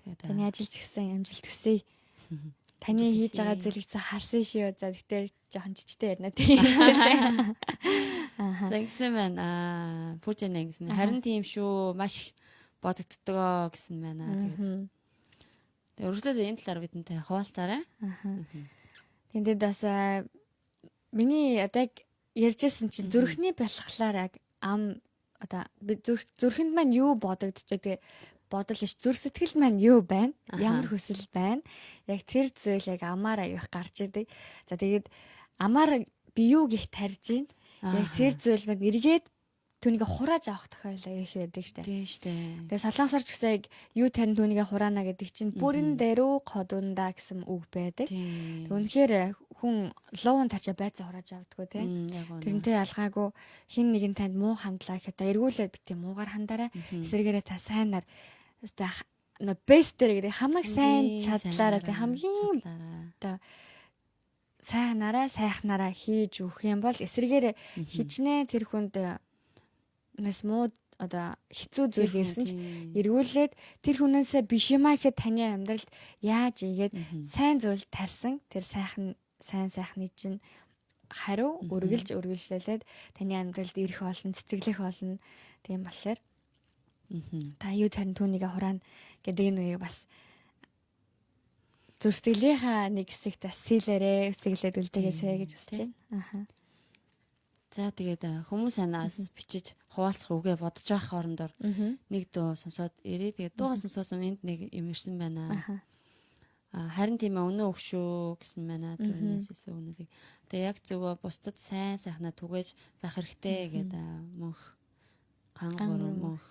Speaker 1: Тэгээд
Speaker 2: Таны ажил ч гэсэн амжилт хүсье. Таны хийж байгаа зүйлийг харсан шүү. За тэгтээ жоохон жижигтэй ярина тийм.
Speaker 1: За гэсэн байна. Пүжэнэ гэсэн. Харин тийм шүү. Маш их бодогддгоо гэсэн байна. Тэгээд өргөжлөөд энэ талаар бидэнтэй хуваалцаарай.
Speaker 2: Тэндээ бас миний одоо яг ярьжсэн чинь зүрхний балхахлаар яг одоо би зүрхэнд маань юу бодогдож байгаа бодол ш зүрх сэтгэл маань юу байна? Ямар хүсэл байна? Яг тэр зүйл яг амаараа явах гарч идэг. За тэгээд амаар би юу гих тарж гин. Яг тэр зүйл маань эргээд түүнийг хурааж авах тохиолдол их байдаг штэ.
Speaker 1: Тийм штэ.
Speaker 2: Тэгээд солонгосоор ч гэсэн яг юу тарин түүнийг хураана гэдэг чинь бүрэн дээрүү кодунда гэсэн үг байдаг. Үнэхээр хүн ловон тарчаа байцаа хурааж авдаггүй тийм. Тэрнтэй ялгаагүй хин нэгэн танд муу хандлаа гэхэд эргүүлээд бит юм уугаар хандаарай. Эсвэргээрээ та сайнаар бест дээр гэдэг хамаг сайн чадлаараа тийм хамгийн одоо сайнараа сайхнараа хийж өгөх юм бол эсвэргээрээ хичнээн тэр хүнд нас муу одоо хэцүү зүйл ирсэн ч эргүүлээд тэр хүнээсээ биш юмаа гэхэд таны амьдралд яаж игээд сайн зүйл тарсан тэр сайн сайхны чинь хариу үргэлжлүүлээд таны амьдралд ирэх болно, цэцэглэх болно. Тийм болохоор та юу тарин түүнийгээ хураана гэдэг энэ үеийг бас зүрхтгэлийнхаа нэг хэсэгт бас сэлээрээ үсэглээд үлдээгээсэй гэж хүсэж байна.
Speaker 1: За тэгээд хүмүүс анаас бичиж хуваалцах үгээ бодож байх хоорондоор нэг дуу сонсоод ирээ. Тэгээд дуугаа сонсоосон энд нэг юм ирсэн байна. Харин тийм өнөө өгшөө гэсэн байна. Тэрнээс өнөөдийг. Тэгээд яг зөвөө бусдад сайн сайхнаа түгээж байх хэрэгтэй гэдэг мөнх гангуур мөнх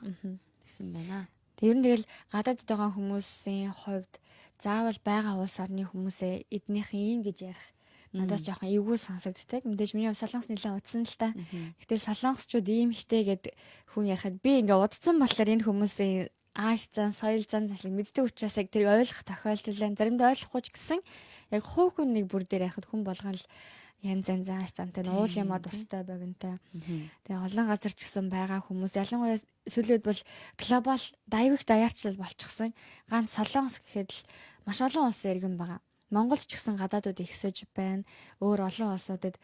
Speaker 1: гэсэн байна.
Speaker 2: Тэр нь тэгэл гадаадд байгаа хүмүүсийн хувьд заавал байгаа улс орны хүмүүсээ эднийхэн юм гэж ярих надаас жоохон эвгүй сонсогддог. Мэдээж миний солонгос нэлээд удсан л та. Гэтэл солонгосчууд ийм штэ гэд хүн ярихад би ингээ удсан болохоор энэ хүмүүсийн ааш зан, соёл зан зашлыг мэддэг учраас яг тэр ойлгох тохиолдол байна. Заримдаа ойлгохгүй ч гэсэн яг хувь хүн нэг бүр дээр яхад хүн болгон л янз янз ааш зантай уул ямаа тустай богинтой. Тэгээ олон газар ч гэсэн байгаа хүмүүс ялангуяа сүлээд бол глобал дайвих даяарчлал болчихсон. Ганц солонгос гэхэд л маш олон улсын иргэн байгаа. Монголд ч гэсэн гадаадууд ихсэж байна. Өөр олон улсуудад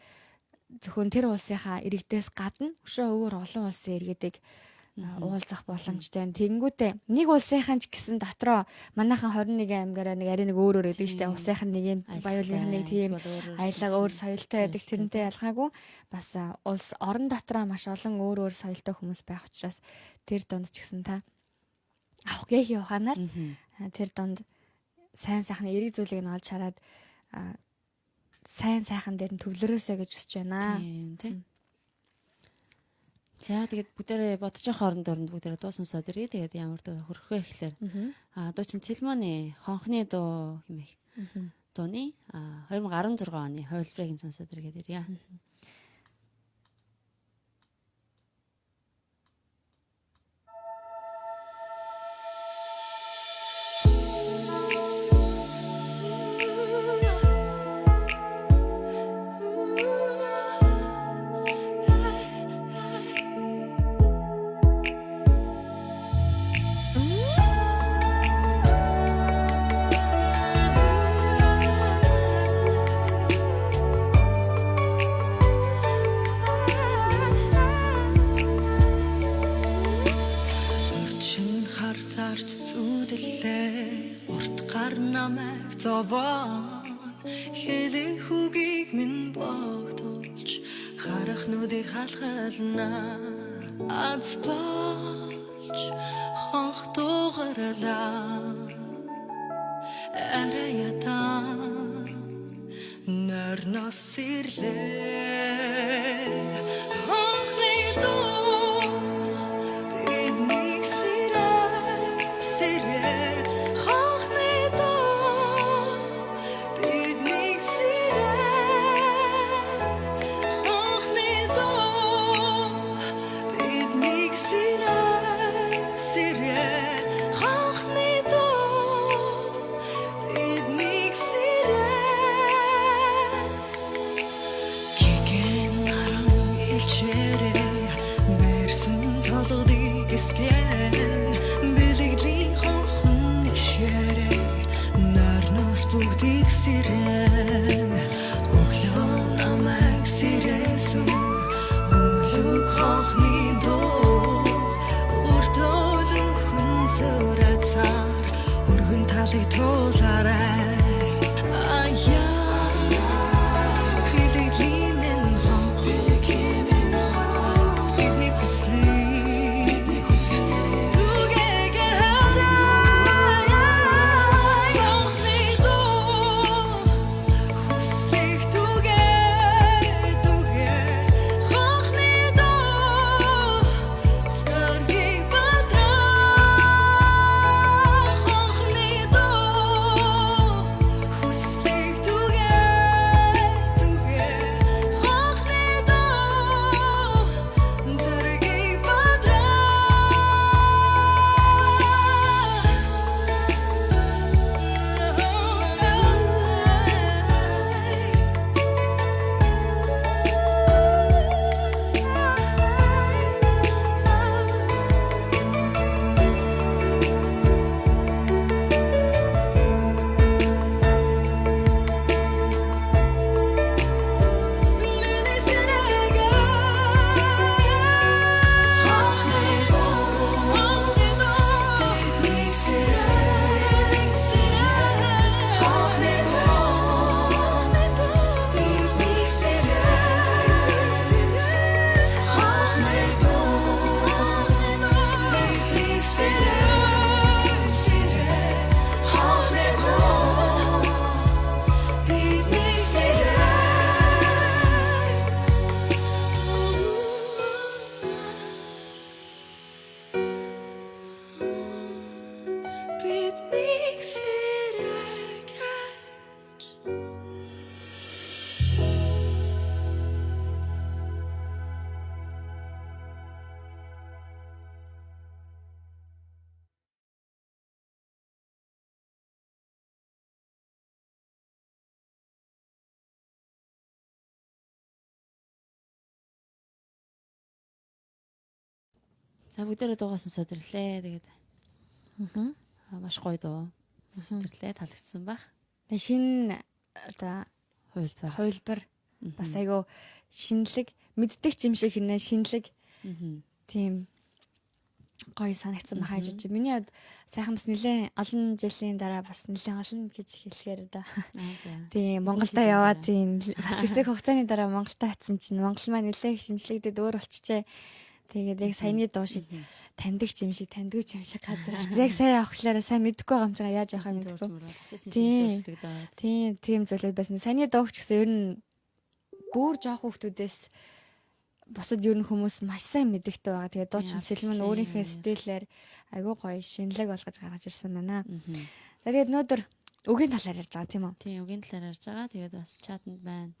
Speaker 2: зөвхөн тэр улсынхаа иргэдээс гадна өшөө өөр олон улсын иргэдэг уулзах боломжтой. Тэгэнгүүтээ нэг улсынхан ч гэсэн дотроо манайхан 21 аймгаараа нэг арай нэг өөр өгдөг штэ. Улсынхан нэг юм баяуулгын нэг тийм аялал өөр соёлтой байдаг. Тэрнтэй ялгаагүй бас улс орон дотроо маш олон өөр соёлтой хүмүүс байх учраас тэр донд ч гэсэн та авах гээхийн ухаанаар тэр донд сайн сайхны эрэг зүйлийг нь олж хараад сайн сайхан дээр нь төвлөрөөсэй гэж хүсэж байна.
Speaker 1: Тийм. За тэгээд бүгдээрээ бодож явах хоорондоор бүгдээрээ дуу сонсоод ирээ. Тэгээд ямар дуу хөрөх вэ гэхлээр дуу чин Цэлмоны хонхны дуу хэмээх дууны 2016 оны хувилбарыг сонсоод иргээд ирье.
Speaker 4: Хэлэх үгийг минь богдуулж харах нүдийг халахлна аз болж хонх дугарлаа араята нарнас ирлээ хонхны дуу биднийг сэрээ хонхны дуу бүгдийг сэрэн өглөө намайг сэрээсэн өнгөлөг хонхны дуу өртөөлөн хүн зөрөөцаар өргөн талыг туулаарай
Speaker 1: За бүгдээрээ дуугаа сонсоод ирлээ. Тэгээд маш гоё дуу. Сонсоод ирлээ. Таалагдсан баг.
Speaker 2: Тэгээ шинэ одоо хувилбар бас айгу шинэлэг мэддэг юм шиг хийнэ шинэлэг тийм гоё санагдсан байх гэж байна. Миний хувьд сайхан бас нэлээд олон жилийн дараа бас нэлээд олон гэж хэлэхээр да. Тийм Монголдо яваад тийм бас хэсэг хугацааны дараа Монголдо хатсан чинь Монгол маань нэлээд шинжлэгдээд өөр болчихжээ. Тэгээд яг саяны дуу шиг таньдаг юм шиг газар. Яг сайн авахлаараа сайн мэдгүй байгаа юм чигаа яаж явах юм мэдгүй. Тийм зүйлүүд байсан. Саяны дууч гэсэн ер нь бүр жоох хүмүүсээс бусад ер нь хүмүүс маш сайн мэддэгтэй байгаа. Тэгээд дууч сэлмэн өөрийнхөө стилээр айгүй гоё шинэлэг болгож гаргаж ирсэн байна. Тэгээд өнөөдөр үгийн талаар ярьж байгаа тийм үү?
Speaker 1: Тийм үгийн талаар ярьж байгаа. Тэгээд бас чатанд байна.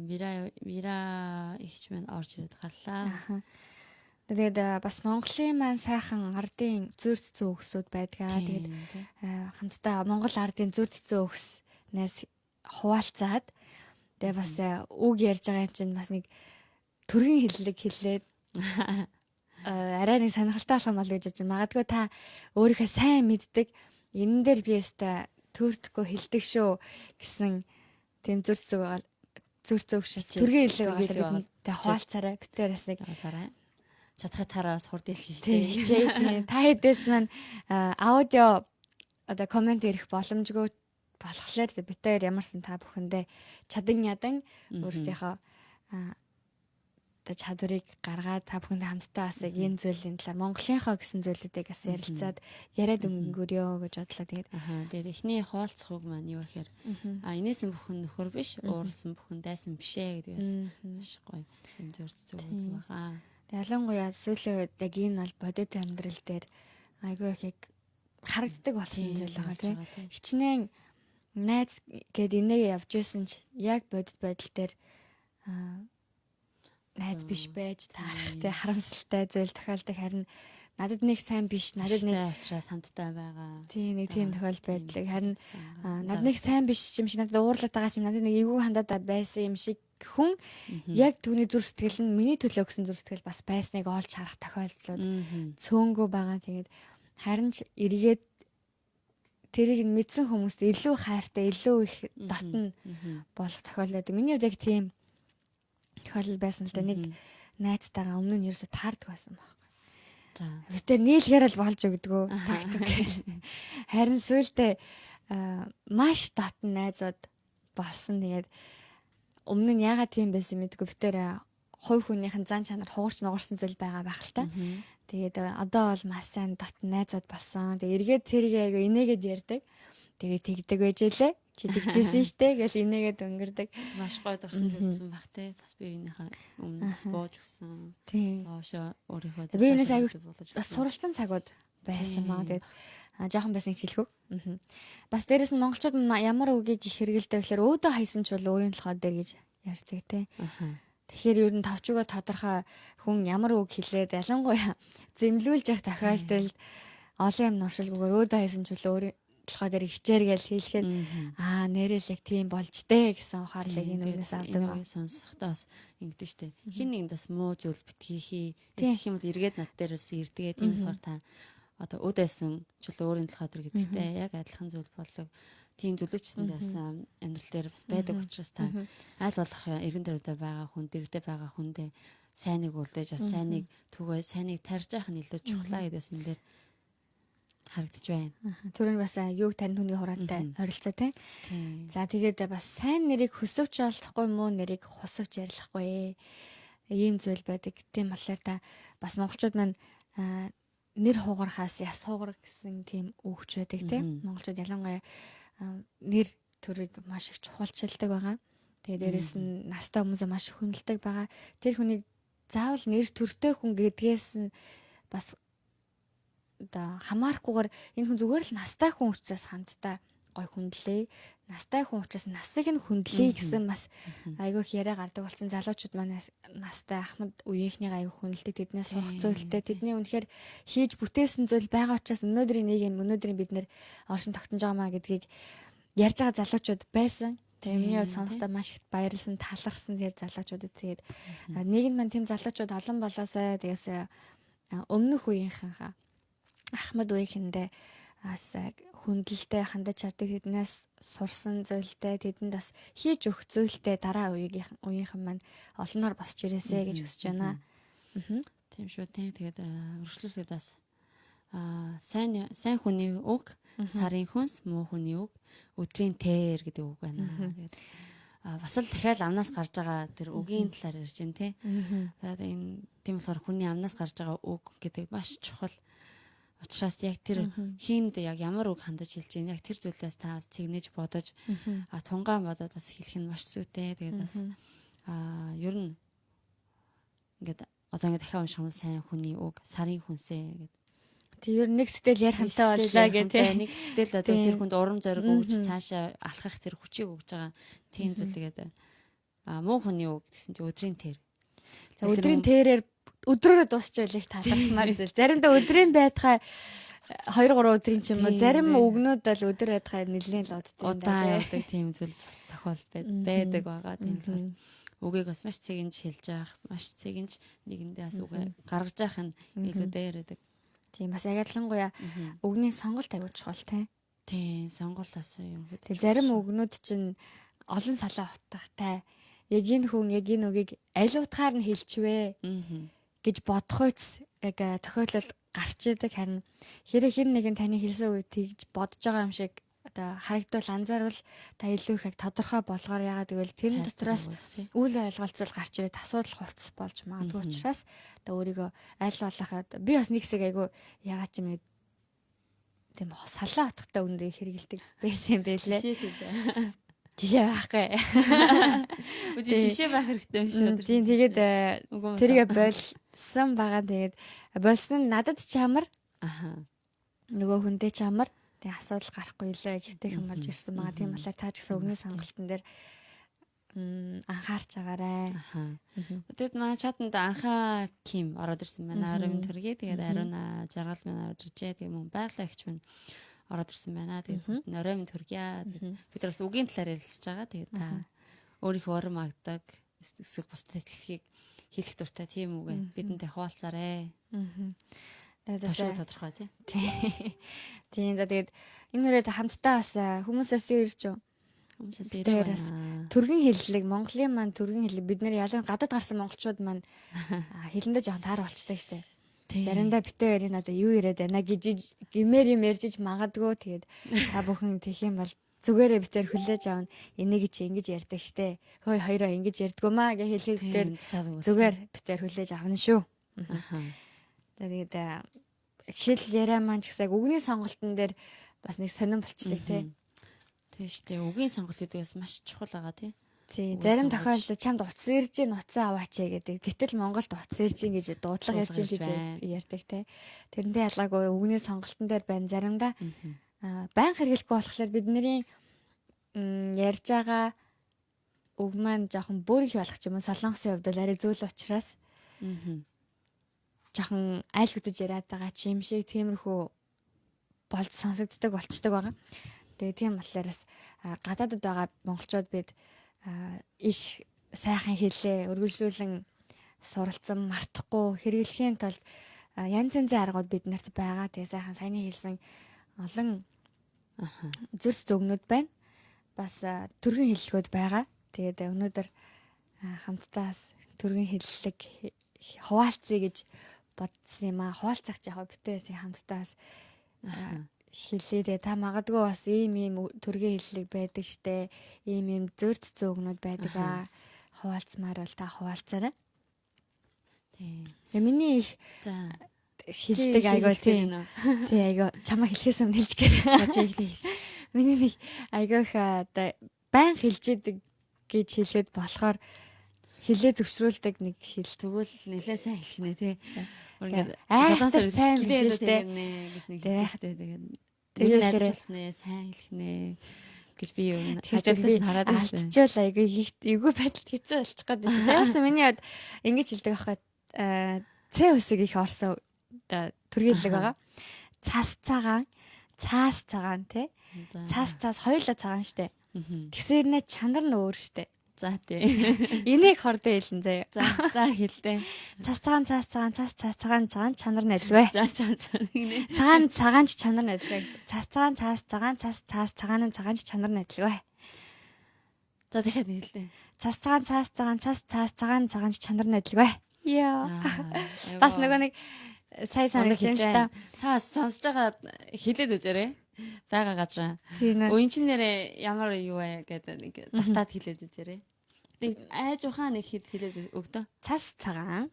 Speaker 1: Мира ихч маань орж ирээд гарлаа.
Speaker 2: Тэгээд бас Монголын маань сайхан ардын зүр цэцэн өгсүүд байдгаа. Тэгээд хамтдаа Монгол ардын зүр цэцэн өгснээс хуваалцаад тэгээд бас үг ярьж байгаа юм чинь бас нэг төргийн хэллэг хэлээд арай нэг сонирхолтой болох мал гэж бодож байна. Магадгүй та өөрийнхөө сайн мэддэг энэ дээр би яста төртгөө хэлдэг шүү гэсэн тийм зүр цэцэн өгш төргийн хэллэг байгаа. Тэгээд хуваалцаарай. Битээрээс нэг
Speaker 1: чадхаа тараас хурд хэлхий.
Speaker 2: Та хэдээс маань аудио одоо комент ирэх боломжгүй болохоор бид хоёр ямарсан та бүхэндээ чадан ядан өөрсдийнхөө одоо чадварыг гаргаад та бүхэндээ хамтдаа бас энэ зүйлийн талаар Монголынхоо гэсэн зүйлүүдийг бас ярилцаад яриад өнгөрөө гэж бодлоо.
Speaker 1: Тэгээд эхний хуваалцах үг маань юу гэхээр энэсэн бүхэн нөхөр биш, уурсан бүхэн дайсан бишээ гэдэг бас маш гоё юм зөв зөв байгаа.
Speaker 2: Ялангуяа сүүлийн үед яг энэ бол бодит амьдрал дээр айгүй их харагддаг болсон зүйл байгаа тийм. Хичнээн найз гээд энийг явж исэн ч яг бодит байдал дээр найз биш байж таарахтай харамсалтай зүйл тохиолдог. Харин надад нэг сайн биш, надад нэг
Speaker 1: учраас хамтдаа байгаа.
Speaker 2: Тийм нэг тийм тохиол байдлыг харин надад нэг сайн биш юм шиг надад уурлаад байгаа юм, надад нэг эвгүй хандаад байсан юм шиг хүн яг түүний зүр сэтгэл нь миний төлөө өгсөн зүр сэтгэл бас байсныг олж харах тохиолдлууд цөөнгөө байгаа. Тэгээд харин ч эргээд тэрийг нь мэдсэн хүмүүст илүү хайртай, илүү их дотно болох тохиолдол. Миний хувьд яг тийм тохиолдол байсан л да. Нэг найзтайгаа өмнө нь ерөөсө таардаг байсан байхгүй.
Speaker 1: За.
Speaker 2: Би тэр нийлгээр л болж өгдөгөө тактик. Харин сүүлдээ маш дотно найзууд болсон. Тэгээд өмнө нь ягаад тийм байсан мэдгүй. Би тэр хувь хүнийхэн зан чанар хугарч нугарсан зүйл байгаа байх л та. Тэгээд одоо бол маш сайн дотно найзууд болсон. Тэгээд эргээд тэрийг айгу инээгээд ярьдаг. Тэгээд тэгдэг байж лээ. Чи тэгжсэн штэ гэж инээгээд өнгөрдөг.
Speaker 1: Маш гоё дурсамж үлдсэн баг те. Бас би энийхээ өмнө бас бууж өгсөн.
Speaker 2: Тийм.
Speaker 1: Оошо өөрийнхөө
Speaker 2: Би энэс айгу бас суралцсан цагууд байсан маа. Тэгээд жоохон бас нэг шилхүү. Бас дээрэс нь монголчууд ямар үгийг их хэрэгэлдэг гэхээр өөдөө хайсан ч бол өөрийн толгой дээр гэж ярьдаг те. Тэгэхээр ер нь товчгоо тодорхой хүн ямар үг хэлээд ялангуяа зэмлүүлж явах тохиолдолд олон юм нуршилгүйгээр өөдөө хайсан ч бол өөрийн толгой дээр хичээргээл хэлэхэд нэрэл яг тийм болж дээ гэсэн ухаарлыг энэ үнээс авдаг.
Speaker 1: Энэ сонсохдоо бас ингэдэж штэ. Хин нэгэнд бас муу зүйл битгий хий. Тэгэх юм бол эргээд над дээрээс ирдэгээ тийм болохоор та одоо өдөөсөн ч бол өөрийн толгой дээр гэдэгтэй яг адилхан зүйл болдог. Тийм зөвлөгчсөнд бас амьдрал дээр бас байдаг учраас та аль болох эргэн тойрон байгаа хүн, дэрэгдээ байгаа хүндээ сайныг үлдээж, сайныг түгээ, сайныг тарьж явах нь илүү чухлаа гэдээс нэлээр харагдаж байна.
Speaker 2: Түрүүн бас юуг тань хүний хураатай ойролцоо тий. За тэгээд бас сайн нэрийг хөсөвч олдохгүй муу нэрийг хусавч ярилахгүй. Ийм зүйл байдаг. Тийм болохоор та бас монголчууд маань нэр хугарахаас яс хугар гэсэн тийм үгч байдаг тий. Монголчууд ялангуяа нэр төрийг маш их чухалчилдаг байгаа. Тэгээд дээрэс нь настай хүмүүсээ маш хүндэлдэг байгаа. Тэр хүнийг заавал нэр төртэй хүн гэдгээс бас одоо хамаарахгүйгээр энэ хүн зүгээр л настай хүн учраас хамтдаа гой хүндлээ. Настай хүн учраас насыг нь хүндлээ гэсэн бас айгүй их яриа гардаг болсон. Залуучууд маань настай Ахмад үеийнхнийг айгүй хүндэлдэг. Тэднээс сурах зүйлтэй. Тэдний үнэхээр хийж бүтээсэн зүйл байгаа учраас өнөөдрийн бид нэр оршин тогтнож байгаа маа гэдгийг ярьж байгаа залуучууд байсан. Тэгээ миний хувьд сонсохдоо маш их баярлсан, талархсан тэр залуучуудад тэгээд нийгэм маань тийм залуучууд олон болоосай. Тэгээс өмнөх үеийнхээ Ахмад үеийнхэндээ бас хүндэлтэй хандаж чаддаг, тэднээс сурсан зүйлтэй, тэдэнд бас хийж өгөх зүйлтэй дараа үеийнхэн маань олноор босч ирээсэ гэж хүсэж байна.
Speaker 1: Тийм шүү тийм. Тэгээд өргөжлүүлээд бас сайн хүний үг, сарын хүнс, муу хүний үг, өдрийн тэр гэдэг үг байна. Тэгээд бас л дахиад амнаас гарч байгаа тэр үгийн талаар ярьж байна тий. Тэгээд энэ тийм болохоор хүний амнаас гарч байгаа үг гэдэг маш чухал. Учраас яг тэр хийнд яг ямар үг хандаж хэлж байна. Яг тэр зүйлээс та цэгнэж бодож тунгаан бодоод бас хэлэх нь маш зүйтэй. Тэгээд бас ер нь ингээд одоо ингээд дахиад унших юм сайн хүний үг, сарын хүнсээ гэдэг.
Speaker 2: Тэг ер нь нэг сэтэл ярь хамтаа боллоо гэдэг.
Speaker 1: Нэг сэтэл одоо тэр хүнд урам зориг өгч цаашаа алхах тэр хүчийг өгж байгаа тийм зүйл тэгээд муу хүний үг гэсэн чинь өдрийн тэр.
Speaker 2: За өдрийн тэрээр өдрөөрөө дуусчихвал их талархмаар зүйл. Заримдаа өдрийн байтхай 2-3 өдрийн ч юм уу, зарим өгнүүд бол өдөр байтхай нэлээд л
Speaker 1: удаа явдаг тийм зүйл бас тохиолдол байдаг байгаа. Тийм болохоор үгийг бас маш цэгэнж хэлж явах, маш цэгэнж нэгэндээ бас үг гаргаж явах нь илүү дээр байдаг.
Speaker 2: Тийм бас ягадлангуяа өгний сонголт аягүй чухал
Speaker 1: тийм сонголтоос юм гэдэг.
Speaker 2: Тэг зарим өгнүүд чинь олон салаа утгатай. Яг энэ хүн яг энэ үгийг аль утгаар нь хэлчихвэ гэж бодох үйс яг тохиолдол гарч идэг. Харин хэрэг хин нэгэн таны хэлсэн үг тэгж бодож байгаа юм шиг одоо харагдвал анзаарвал та илүү их яг тодорхой болгоор яагаад гэвэл тэрний дотроос үйл ойлголцол гарч ирээд асуудал хурц болж магадгүй учраас одоо өөрийгөө аль болоход би бас нэг хэсэг айгу ягаад ч юм тийм салаа утгатай үндэ хэрэгэлдэг байсан юм байлээ. Жишээ байхгүй.
Speaker 1: Үгүй жишээ байх хэрэгтэй юм шүү.
Speaker 2: Тийм тэгээд тэргээ болсон байгаа. Тэгээд болсон нь надад ч амар. Нөгөө хүндээ ч амар. Тэгээ асуудал гарахгүй лээ. Гэхдээ хэм болж ирсэн байгаа. Тийм болохоор та ч гэсэн өгний сонголтын дээр анхаарч агаарай.
Speaker 1: Тэгээд манай чатанд анхаа Ким ороод ирсэн байна. Ариун төргий. Тэгээд ариун жаргал маань орж иржээ. Тэгээд мөн байгалаа ихч маань ороод ирсэн байна. Тэгээд оройн төргийа. Бид бас үгийн талаар ярилцж байгаа. Тэгээд та өөрийнхөө орон магдаг эсвэл бусдад хэлхийг хэлэх дуртай тийм үг бидэндээ хуваалцаарай. Тошуу тодорхой тий.
Speaker 2: Тийм за тэгээд энэ хоёроо хамтдаа бас хүмүүсээс юу ирж юу?
Speaker 1: Хүмүүсээс
Speaker 2: Тэр
Speaker 1: ирэх
Speaker 2: бас
Speaker 1: байна.
Speaker 2: төргийн хэллэг Монголын маань төргийн хэллэг бид нэр ялан гадаад гарсан монголчууд маань хэлэндээ жоохон таар болчтой штэ. Заримдаа битээ ярина одоо юу яриад байна гэж гимээр юм ярьж магадгүй тэгээд та бүхэн тэгэх юм бол зүгээрээ битээр хүлээж авна. Энийг чи ингэж ярьдаг штэ. Хөөе хоёроо ингэж ярьдгөө маа гэж хэлэхэд битээр зүгээр битээр хүлээж авна шүү. Тэгээд хэл яриа маань ч гэсэн үгний сонголтын дээр бас нэг сонирн болчтой тий.
Speaker 1: Тийм шүү дээ. Үгийн сонголт гэдэг бас маш чухал байгаа тий.
Speaker 2: Тий, зарим тохиолдолд чамд утас ирж гин утсаа аваач гэдэг. Гэтэл Монголд утас ирж гин гэж дуудлага ярьж гэж ярьдаг те. Тэрнтэй ялгаагүй үгний сонголтын дээр байна. Заримдаа баян хэрэглэхгүй болохоор бидний ярьж байгаа үг маань жоохон бөөрих болох ч юм уу солонгосын хувьд л арай зөөл учраас жоохон айлгдаж яриад байгаа ч юм шиг тиймэрхүү болж сонсогддог болчдөг байгаа. Тэгээ тийм болохоор бас гадаадд байгаа монголчууд бид их сайхан хэлээ өргөжлүүлэн суралцсан мартахгүй хэрэглэхийн тулд янз янзын аргууд бид нарт байгаа. Тэгээ сайхан саяны хэлсэн олон зүрс дүгнүүд байна. Бас төргийн хэллэгүүд байгаа. Тэгээд өнөөдөр хамтдаа төргийн хэллэг хуваалцъя гэж бодсон юм аа. Хуваалцах ч яг битээр тийм хамтдаа хэлээ. Та магадгүй бас ийм төргийн хэллэг байдаг штэ. Ийм зүрт зөөгнүүд байдаг аа. Хуваалцмаар бол та хуваалцаарай.
Speaker 1: Тийм.
Speaker 2: Миний их
Speaker 1: За
Speaker 2: хэлдэг айгаа тийм. Тий айгаа чамаа хэлэхээс өмнө хэлж гээ. Миний нэг айгаах оо байн хэлж идэг гэж хэлээд болохоор хэлээ зөвшрүүлдэг нэг хэл.
Speaker 1: тэгвэл нэлээ сайн хэлэх нэ тий. Ингээд
Speaker 2: айхтар сайн хэлээ
Speaker 1: гэж нэг хэлэхтэй тэгээд тэр ярьж болох нэ сайн хэлэх нэ гэж би юу хажуудлаас нь хараад байсан.
Speaker 2: Ачаал айгаа эйгүй байдал хэцүү болчих гээд байна. Заримсан миний хувьд ингэж хэлдэг байхгүй Ц үсэг их орсон төргийн хэллэг байгаа. Цаас цагаан тий. Цаас хоёулаа цагаан штэ. Тэгсээр нэ чанар нь өөр штэ.
Speaker 1: За тий.
Speaker 2: Энийг хордоо хэлэн заяа.
Speaker 1: За хэлдэ.
Speaker 2: Цаас цагаан чанар нь адилгүй.
Speaker 1: За
Speaker 2: Цагаан ч чанар нь адилгүй. Цаас цагаан ч чанар нь адилгүй.
Speaker 1: За дахиад хэлдэ.
Speaker 2: Цаас цагаан ч чанар нь адилгүй. Яа. Бас нөгөө нэг сая санагдаж байна.
Speaker 1: Та сонсож байгаа хэлээд үзээрэй. Бага газар. Үн чин нэрээ ямар юу вэ гэдэг нэг татаад хэлээд үзээрэй. Нэг айж ухаан нэг хэлээд өгдөө.
Speaker 2: Цаас цагаан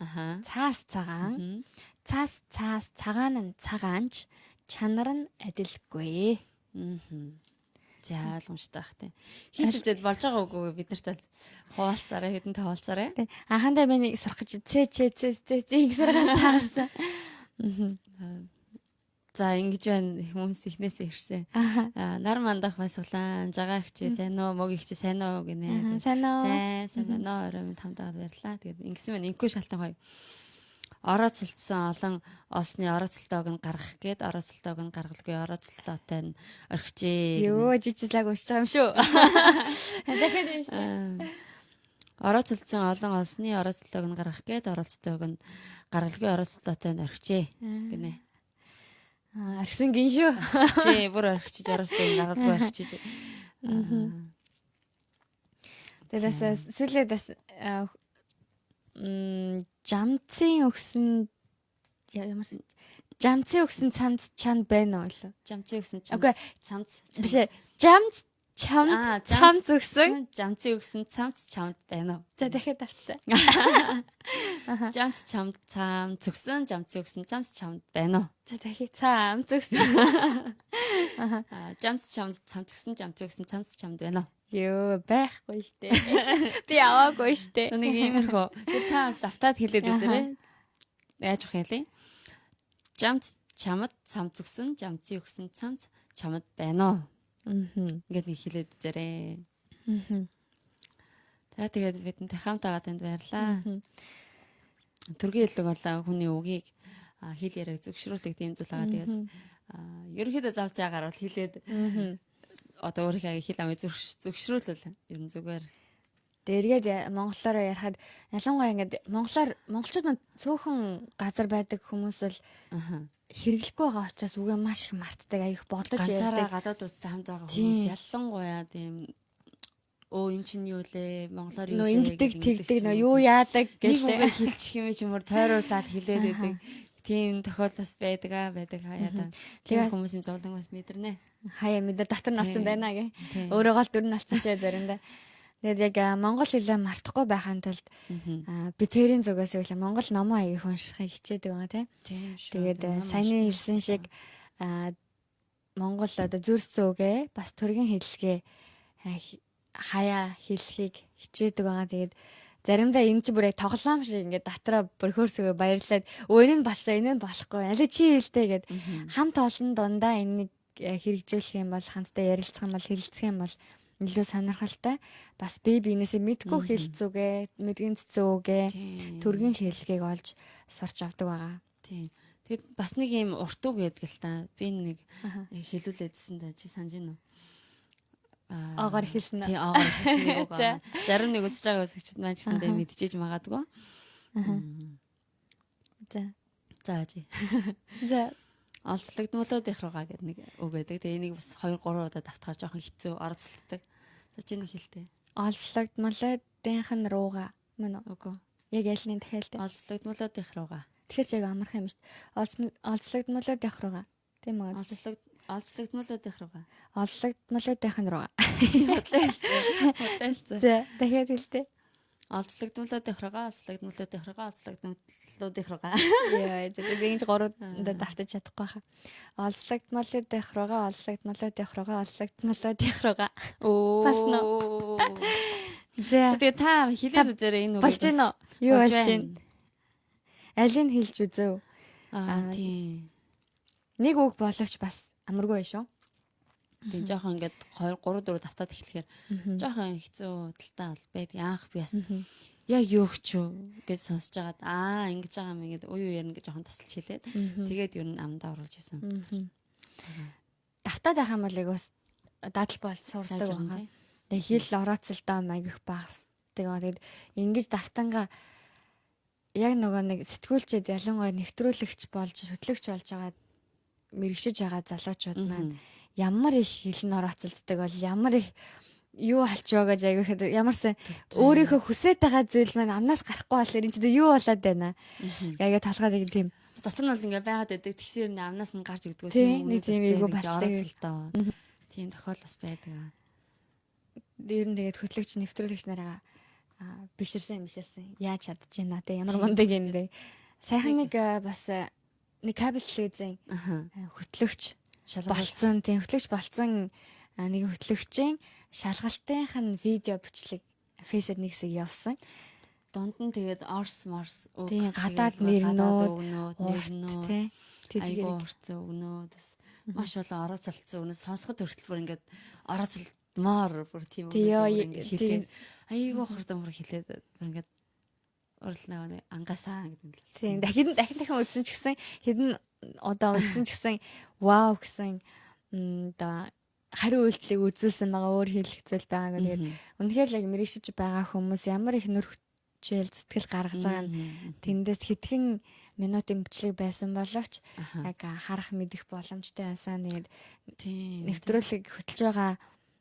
Speaker 2: нь цагаанч чанар нь адилгүй.
Speaker 1: За ойлгомжтой бах тий. Хийж үзээд болж байгаа үгүй бид нарт хуваалцаарай хэдэн тавалцаарай.
Speaker 2: Анхандаа би сурах гэж ингэсээр таарсан.
Speaker 1: За ингэж байна хүмүүс ихнээсээ ирсэн. Нар мандах баясгалан жагаа хчээ сайн уу мог ихчээ сайн уу гинэ.
Speaker 2: Сайн уу.
Speaker 1: Сайн байна уу орой минь тавтаад баярлаа. Тэгээд ингэсэн байна инкүү шалтан гоё. Орооцолцсон олон осны орооцолтойг нь гаргах гээд орооцолтойг нь гаргалгүй орооцолтойтой нь орхижээ.
Speaker 2: Йоо жижиглаг уншиж байгаа юм шүү. Дахиад уншиж.
Speaker 1: Орооцолцсон олон осны орооцолтойг нь гаргах гээд орооцолтойг нь гаргалгүй орооцолтойтой нь орхижээ гинэ.
Speaker 2: Архисан гин шүү.
Speaker 1: Орхижээ бүр орхиж орооцолтойг нь гаргалгүй орхиж.
Speaker 2: Тэрээс сүлээд бас жамцын өгсөн цамц чанд байна уу лөө?
Speaker 1: Жамцын өгсөн
Speaker 2: цамц биш ээ. Цамц өгсөн
Speaker 1: жамцын өгсөн цамц чамд байна уу?
Speaker 2: За дахиад авцгаа.
Speaker 1: Цамц өгсөн жамцын өгсөн цамц чамд байна уу?
Speaker 2: За дахиад цамц өгсөн.
Speaker 1: Цамц өгсөн жамцын өгсөн цамц чамд байна уу?
Speaker 2: Йоо байхгүй штэ. Би аваагүй штэ.
Speaker 1: Нэг иймэрхүү. Та бас давтаад хэлээд үзээрэй. Яаж өгөх юм? Цамц цамц өгсөн жамцын өгсөн цамц чамд байна уу? Ингээд нэг хэлээд үзээрэй. За тэгээд бидэнтэй хамт байгаа танд баярлаа. Төргийн хэллэг бол хүний үгийг хэл яриаг зөвшрүүлэх тийм зүйл байгаа. Тэгээс ерөнхийдөө зав заагаар бол хэлээд одоо өөрийнхөө хэл амыг зөвшрүүлвэл ер нь зүгээр.
Speaker 2: Дээргээд монголоор ярихад ялангуяа ингээд монголчууд маань цөөхөн газар байдаг хүмүүс л хэрэглэхгүй байгаа учраас үгээ маш их мартдаг, аяг бодож
Speaker 1: ганцаараа
Speaker 2: ярьдаг.
Speaker 1: гадаадуудтай хамт байгаа
Speaker 2: Тийм.
Speaker 1: хүмүүс ялангуяа тийм энэ чинь юу лээ монголоор юу
Speaker 2: Нөө
Speaker 1: лээ
Speaker 2: ингэдэг
Speaker 1: гэдэг
Speaker 2: тэгдэг
Speaker 1: ч
Speaker 2: нөө
Speaker 1: юм
Speaker 2: юу
Speaker 1: уу.
Speaker 2: яадаг
Speaker 1: Нэг
Speaker 2: гэлээ.
Speaker 1: үгээр хэлчих юм ч юм уу тойруулаад хэлээд байдаг. Тийм тохиолдол байдаг хаяада. Тийм
Speaker 2: Тэгээд-
Speaker 1: хүмүүсийн зовлон бас мэдэрнэ.
Speaker 2: Хаяа мэдээ дотор нь алсан
Speaker 1: Тийм.
Speaker 2: байна гэ.
Speaker 1: Тийм.
Speaker 2: Өөрөө гол дүр нь алсан ч заримдаа. Тэгээд яг монгол хэлээ мартахгүй байхын тулд би тэрийн зүгээс үл монгол номоо аяг уншихыг хичээдэг байгаа тийм.
Speaker 1: Тийм шүү.
Speaker 2: Тэгээд саяны хэлсэн шиг монгол одоо зүрс зөөгээ бас төргийн хэллэгээ хаяа хэлхийг хичээдэг байгаа. Тэгээд заримдаа энэ ч бүр яг тоглоом шиг ингээд дотроо бүр хөрсгөө баярлаад энэ нь болчлаа энэ нь болохгүй аль чи хэлтэй гэд хамт олон дундаа энийг хэрэгжүүлэх юм бол хамтдаа ярилцах юм бол хэлэлцэх юм бол илүү сонирхолтой. Бас би биенээсээ мэдгүй хэлцүүгээ, мэрэгэн цэцүүгээ, төргийн хэллэгийг олж сурч авдаг байгаа.
Speaker 1: Тийм. Тэгэд бас нэг юм урт үг гэдэг л та. Би нэг хэлүүлээдсэн да чи санаж байна уу?
Speaker 2: Аагаар хэлсэн
Speaker 1: Тийм аагаар хэлсэн нэг үг аа. Зарим нэг үзэж байгаа үсгчд маань ч гэсэндээ мэдчихэж магадгүй.
Speaker 2: За.
Speaker 1: За жи.
Speaker 2: За.
Speaker 1: Олзлогдмолоод их руугаа гэдэг нэг үг гэдэг. Тэгээ энийг бас 2 3 удаа давтахаар жоохон хэцүү орцолдог. За чи нэг хэлтэй.
Speaker 2: Олзлогдмолоодынх нь руугаа мөн үү?
Speaker 1: Үгүй.
Speaker 2: Яг альны тахиалтай.
Speaker 1: Олзлогдмолоод их руугаа.
Speaker 2: Тэгэхээр ч яг амархан юм шүү дээ. Олзлогдмолоодынх руугаа. Тийм үү?
Speaker 1: Олзлогдмолоод их руугаа.
Speaker 2: Олзлогдмолоодынх нь руугаа.
Speaker 1: Хөтэлцээ.
Speaker 2: За, дахиад хэлтэй.
Speaker 1: Олзлогдмолоод их руугаа, олзлогдмолоод их руугаа, олзлогдмолоод их руугаа.
Speaker 2: Яа, тэгээд ингэж 3 удаа давтаж чадахгүй хаа. Олзлогдмолоод их руугаа, олзлогдмолоод их руугаа, олзлогдмолоод их руугаа. Бас нөө. За.
Speaker 1: Тэгээ та хэлээд үзээрэй энэ үгийг.
Speaker 2: Болж гин үү? Юу болж гин? Алийг хэлж үзөө.
Speaker 1: Тийм.
Speaker 2: Нэг үг боловч бас амаргүй шүү.
Speaker 1: Тийм жоохон ингээд 2 3 4 давтаад эхлэхээр жоохон хэцүү талтай бол байдаг. Анх би бас яг юу ч гэж сонсож байгаад ингэж байгаа юм ингээд уу ярина гэж жоохон тасалж хэлээд тэгээд ер нь амдаа оруулж исэн.
Speaker 2: Давтаад байх юм бол яг бас дадал бол сурдаг байгаа. Тэгээ хэл орооцолдоо маягих багс. Тэгээд ингэж давтангаа яг нөгөө нэг сэтгүүлчэд ялангуяа нэвтрүүлэгч болж хөтлөгч болж байгаа мэрэгшиж байгаа залуучууд маань ямар их хэлн орооцолддог бол ямар их юу алчваа гэж аягүйхэд ямарсан өөрийнхөө хүсэж байгаа зүйл маань амнаас гарахгүй болохоор энэ чинь юу болоод байна. Яагаад толгойд нэг тийм
Speaker 1: Дотор нь бол ингээд байгаад байдаг. Тэгсээр нь амнаас нь гарч өгдөг.
Speaker 2: нэг тийм эйгүү болцдог.
Speaker 1: Тийм тохиол бас байдаг.
Speaker 2: Ер нь тэгээд хөтлөгч нэвтрүүлэгч нараа биширсэн. Яаж чадчихна те ямар мундаг юм бэ. Сайхан нэг бас нэг кабел телевизэн хөтлөгч болцсон. Тийм хөтлөгч болцсон нэг хөтлөгчийн шалгалтынх нь видео бичлэг фейсбુક нэг хэсэг явсан.
Speaker 1: Дунд нь тэгээд орс морс үг.
Speaker 2: Тийм гадаад нэрнүүд
Speaker 1: нэрнүүд
Speaker 2: тий.
Speaker 1: айгуу урт өгнөө бас маш олон орооцолцсон өгнөө сонсоход хүртэл бүр ингээд орооцолдмоор бүр тийм ингээд хэлээд айгуу хурдан бүр хэлээд бүр ингээд орлоо нэг ангаасаа гэдэг л.
Speaker 2: Тийм дахин үзсэн ч гэсэн хэдэн удаа үзсэн ч гэсэн вау гэсэн да хариу үйлдэлийг үзүүлсэн байгаа өөр хэлэх зүйл байгаа гэдэг. Үнэхээр яг мэрэгшиж байгаа хүмүүс ямар их нөр хүчээр зүтгэл гаргаж байгаа нь тэндээс хэдхэн минутын бичлэг байсан боловч яг харах мэдэх боломжтой байсан. Тэгээд нэвтрүүлэг хөтлж байгаа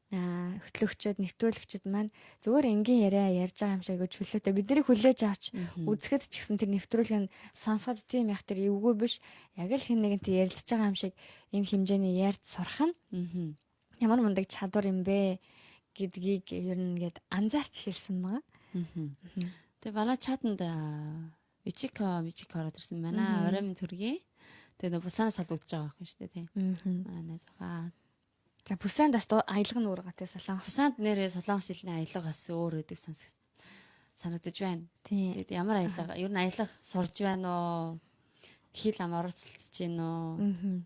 Speaker 2: хөтлөгчд нэвтрүүлэгчд маань зүгээр энгийн яриа ярьж байгаа юм шиг гэж хүлээтэй биднийг хүлээж авч үзэхэд ч гэсэн тэр нэвтрүүлэг нь сонсоход тийм яг тэр эвгүй биш яг л хэн нэгэнтэй ярилцж байгаа юм шиг энэ хэмжээний ярьж сурах нь ямар мундаг чадвар юм бэ гэдгийг ер нь ингээд анзаарч хэлсэн байгаа.
Speaker 1: Тэгээ манай чатанд Мичико ороод ирсэн байна. Оройн төргий. Тэгээ бусанаас холбогдож байгаа юм шүү дээ тий. Манай найз байгаа.
Speaker 2: За Бүсэндас аялга нь өөр гатаа Солонгос.
Speaker 1: Бүсэнд нэрээ Солонгос хэлний аялга бас өөр өдөг санагдаж байна. Тэгээд ямар аялга? Ер нь аялга сурж байна уу? Хэл ам оролцолж байна уу?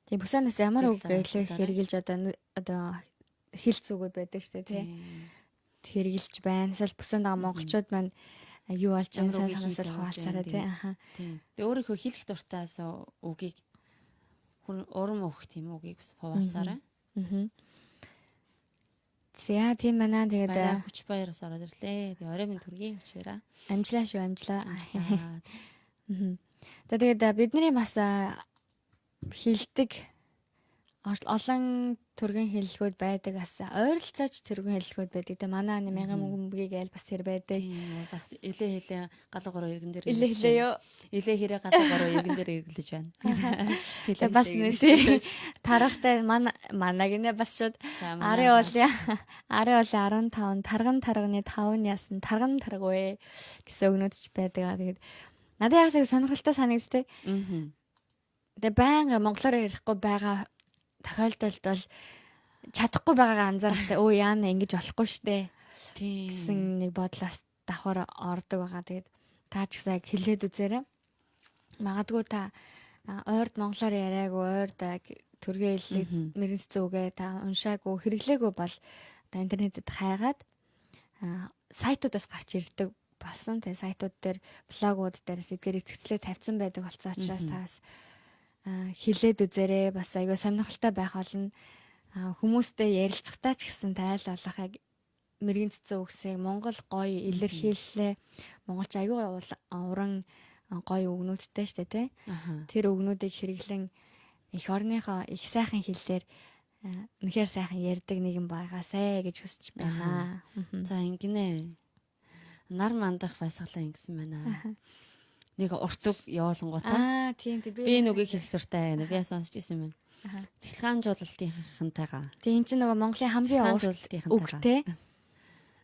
Speaker 2: Тийм Бүсэндас ямар үг хэрэгжилж одоо хэл зүгүүд байдаг шүү дээ тий. Хэрэгжилж байна. Эсвэл Бүсэнд байгаа монголчууд маань юу болж байгаа санаасаа хуваалцаарай тий.
Speaker 1: Тэгээ өөрийнхөө хэлэх дуртаас үгийг урам өгөх тийм үгийг бас хуваалцаарай.
Speaker 2: За тийм байна. Тэгээд
Speaker 1: хүч баяраас ороод ирлээ. Тэгээ оройн төргийн хүчээрээ
Speaker 2: амжилаа шүү амжилаа. За тэгээд бидний бас хилдэг олон төргийн хэллэгүүд байдаг бас ойролцоож тэрүүн хэллэгүүд байдаг. Тэгээ манай мянган мөнгөийг айл бас тэр байдаг.
Speaker 1: Тийм бас илээ галуу гороо иргэн дээр
Speaker 2: Илээ хэлээ ёо.
Speaker 1: илээ хэрэг галуу гороо иргэн дээр эргэлдэж байна.
Speaker 2: Тэгээ бас нэг тарахтай манай гинэ бас шууд арын уулын 15 тарганы 5 яасан тарган таргавэ гэсэн өгнөд ч байдаг. Тэгээд надад яг сонирхолтой санагддаг. Тэгээ байнга монголоор ярихгүй байгаа тохиолдолд бол чадахгүй байгаагаа анзаарахтай өө яана ингэж болохгүй штэ гэсэн нэг бодлоос давхар ордог байгаа. Тэгээд та ч гэсэн яг хэлээд үзээрэй. Магадгүй та ойрд монголоор яриаггүй ойрд төргийн хэллэг мэрэгц зүгээ та уншаагүй хэрэглээгүй бол та интернетэд хайгаад сайтуудаас гарч ирдэг болсон. Тэгээ сайтууд дээр блогууд дээрээс эдгээр эцэгцлээ тавьсан байдаг болсон учраас таас хилээд үзээрэй. Бас айгаа сонирхолтой байх болно. Хүмүүстэй ярилцахтаа ч гэсэн тайл болохыг мэрэгэн цэцэн үгсийг Монгол гоё илэрхийллээ. Монголч айгаа уран гоё өгнүүдтэй штэ тий. Тэр өгнүүдийг хэрэглэн эх орныхоо их сайхан хэллэр үнэхээр сайхан ярьдаг нэгэн байгаасай гэж хүсэж байна.
Speaker 1: За ингэнэ. Нар мандах баясгалаа ингэсэн байна. Нэг уртуг явуулангуудаа.
Speaker 2: Тийм
Speaker 1: би нүгийг хэлсүртэй байна. Би сонсч ирсэн байна. Цэглэгаанжуулалтынхантайгаа.
Speaker 2: Тийм энэ чинь нөгөө Монголын хамгийн
Speaker 1: урт үгтэй.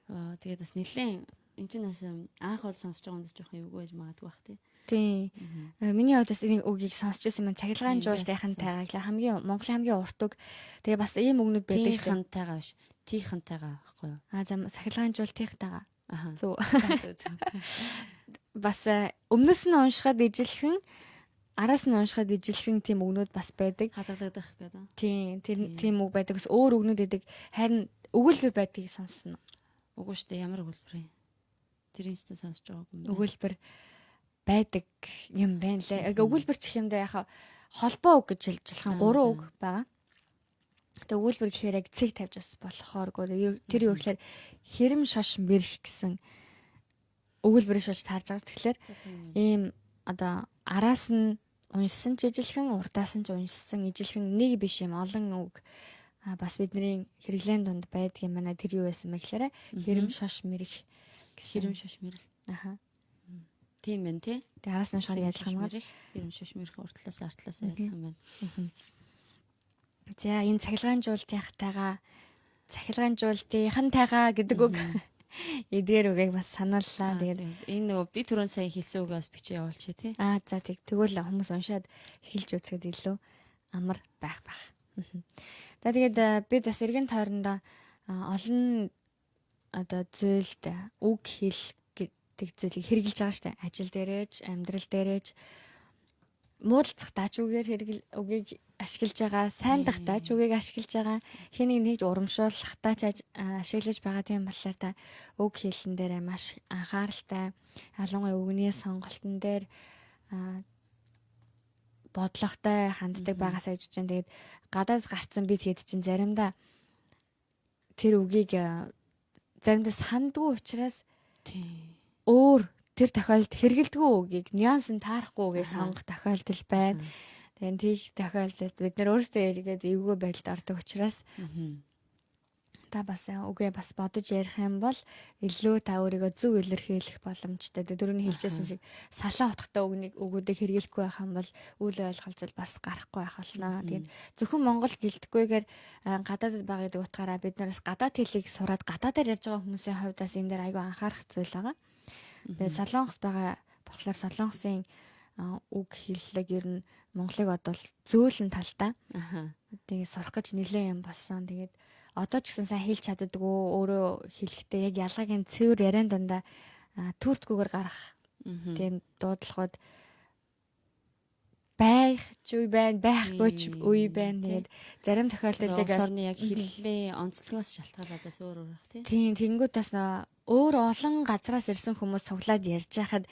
Speaker 1: Тэгээд бас нэлээд энэ чинь бас анх бол сонсож байгаа юм жоохон эвгүй байж магадгүй бах тий.
Speaker 2: Тийм. Миний хувьд бас энэ үгийг сонсч ирсэн байна. Цэглэгаанжуулалтынхантайгаа хамгийн Монголын хамгийн урт үг. Тэгээ бас ийм үгнүүд байдаг шүү.
Speaker 1: Хантайгаа биш. Тийхантайгаа байхгүй юу?
Speaker 2: За цэглэгаанжуулалтынхантайгаа. Зөв. Бас өмнөөс нь уншихад ижилхэн араас нь уншихад ижилхэн тийм үгнүүд бас байдаг.
Speaker 1: Хадгалагдах гэдэг.
Speaker 2: Тийм тийм үг байдаг. Бас өөр үгнүүд байдаг. Харин өгүүлбэр байдгийг сонсно.
Speaker 1: Үгүй шүү дээ. Ямар өгүүлбэр юм? Тэрийн ч сонсож байгаагүй юм.
Speaker 2: Өгүүлбэр байдаг юм байна лээ. Өгүүлбэр чих юмдаа яхаа холбоо үг гэж хэлж болох 3 үг байгаа. Тэгээ өгүүлбэр гэхээр яг цэг тавьж бас болохооргүй. Тэр юу гэхээр хэрэм шош мэрх гэсэн өгүүлбэрийг шууд таарж байгаа. Тэгэхээр ийм одоо араас нь уншсан ч ижилхэн, урдаас нь ч уншсан ижилхэн нэг биш юм олон үг бас бидний хэрэглэн донд байдаг юм байна. Тэр юу байсан бэ гэхээр хэрэм шош мэрх.
Speaker 1: Хэрэм шош мэрх. Тийм байна тий.
Speaker 2: Тэгээ араас нь уншихаар ялах юм байна.
Speaker 1: Хэрэм шош мэрх уртлаас артлаас ялах юм байна.
Speaker 2: За энэ цахилгаанжуулалтынхантайгаа гэдэг үг эдгээр үгийг бас санааллаа. Тэгээд
Speaker 1: энэ нөгөө би түрүүн сая хэлсэн үгээс бичиж явуулчих тий.
Speaker 2: За тэгвэл хүмүүс уншаад хэлж үзэхэд илүү амар байх. За тэгээд бид бас эргэн тойрондоо олон одоо зүйлд үг хэл гэдэг зүйлийг хэрэгжилж байгаа штэ. Ажил дээрэж, амьдрал дээрэж муудалцах үгээр үгийг ашиглаж байгаа, сайн дахтаач үгийг ашиглаж байгаа, хэнийг нэгж урамшуулахтаач ашиглаж байгаа тийм болохоор та үг хэлэн дээр маш анхааралтай, ялангуяа үгний сонголтын дээр бодлоготой ханддаг байгаасаа гэж байна. Тэгээд гадаад гарцсан бид хэд чинь заримдаа тэр үгийг заримдаа сандгүй учраас өөр тэр тохиолдолд хэрэгэлдэггүй үгийг нюанс нь таарахгүй үгийг сонгох тохиолдол байна. Тэгээд тийх тохиолдолд бид нар өөрсдөө эргээд эвгүй байдалд ордог учраас та бас үгээ бас бодож ярих юм бол илүү та өөрийгөө зөв илэрхийлэх боломжтой. Дөрөвний хэлжсэн шиг салаа утгатай үгүүдийг хэрэглэхгүй байх юм бол үйл ойлголцол бас гарахгүй байх болно. Тэгээд зөвхөн Монгол гэлдэггүйгээр гадаадд байгаа гэдэг утгаараа бид нараас гадаад хэлийг сураад гадаадаар ярьж байгаа хүмүүсийн хувьд бас энэ дээр аягүй анхаарах зүйл байгаа. Тэгээд Солонгос байгаа болохоор Солонгосын үг хэллэг ер нь Монголыг бодвол зөөлөн талдаа. Тэгээд сурах гэж нэлээд юм болсон. Тэгээд одоо ч гэсэн сайн хэлж чаддаггүй өөрөө хэлэхдээ яг ялгаагийн цэвэр яриан дундаа төртгүүгээр гарах тийм дуудлагууд байх ч үе байна, байхгүй ч үе байна. Тэгээд зарим тохиолдолд яг
Speaker 1: орны яг хэллээ онцлогоос шалтгаалаад бас өөр байх
Speaker 2: тийм тэнгуут бас өөр олон газраас ирсэн хүмүүс цуглаад ярьж байхад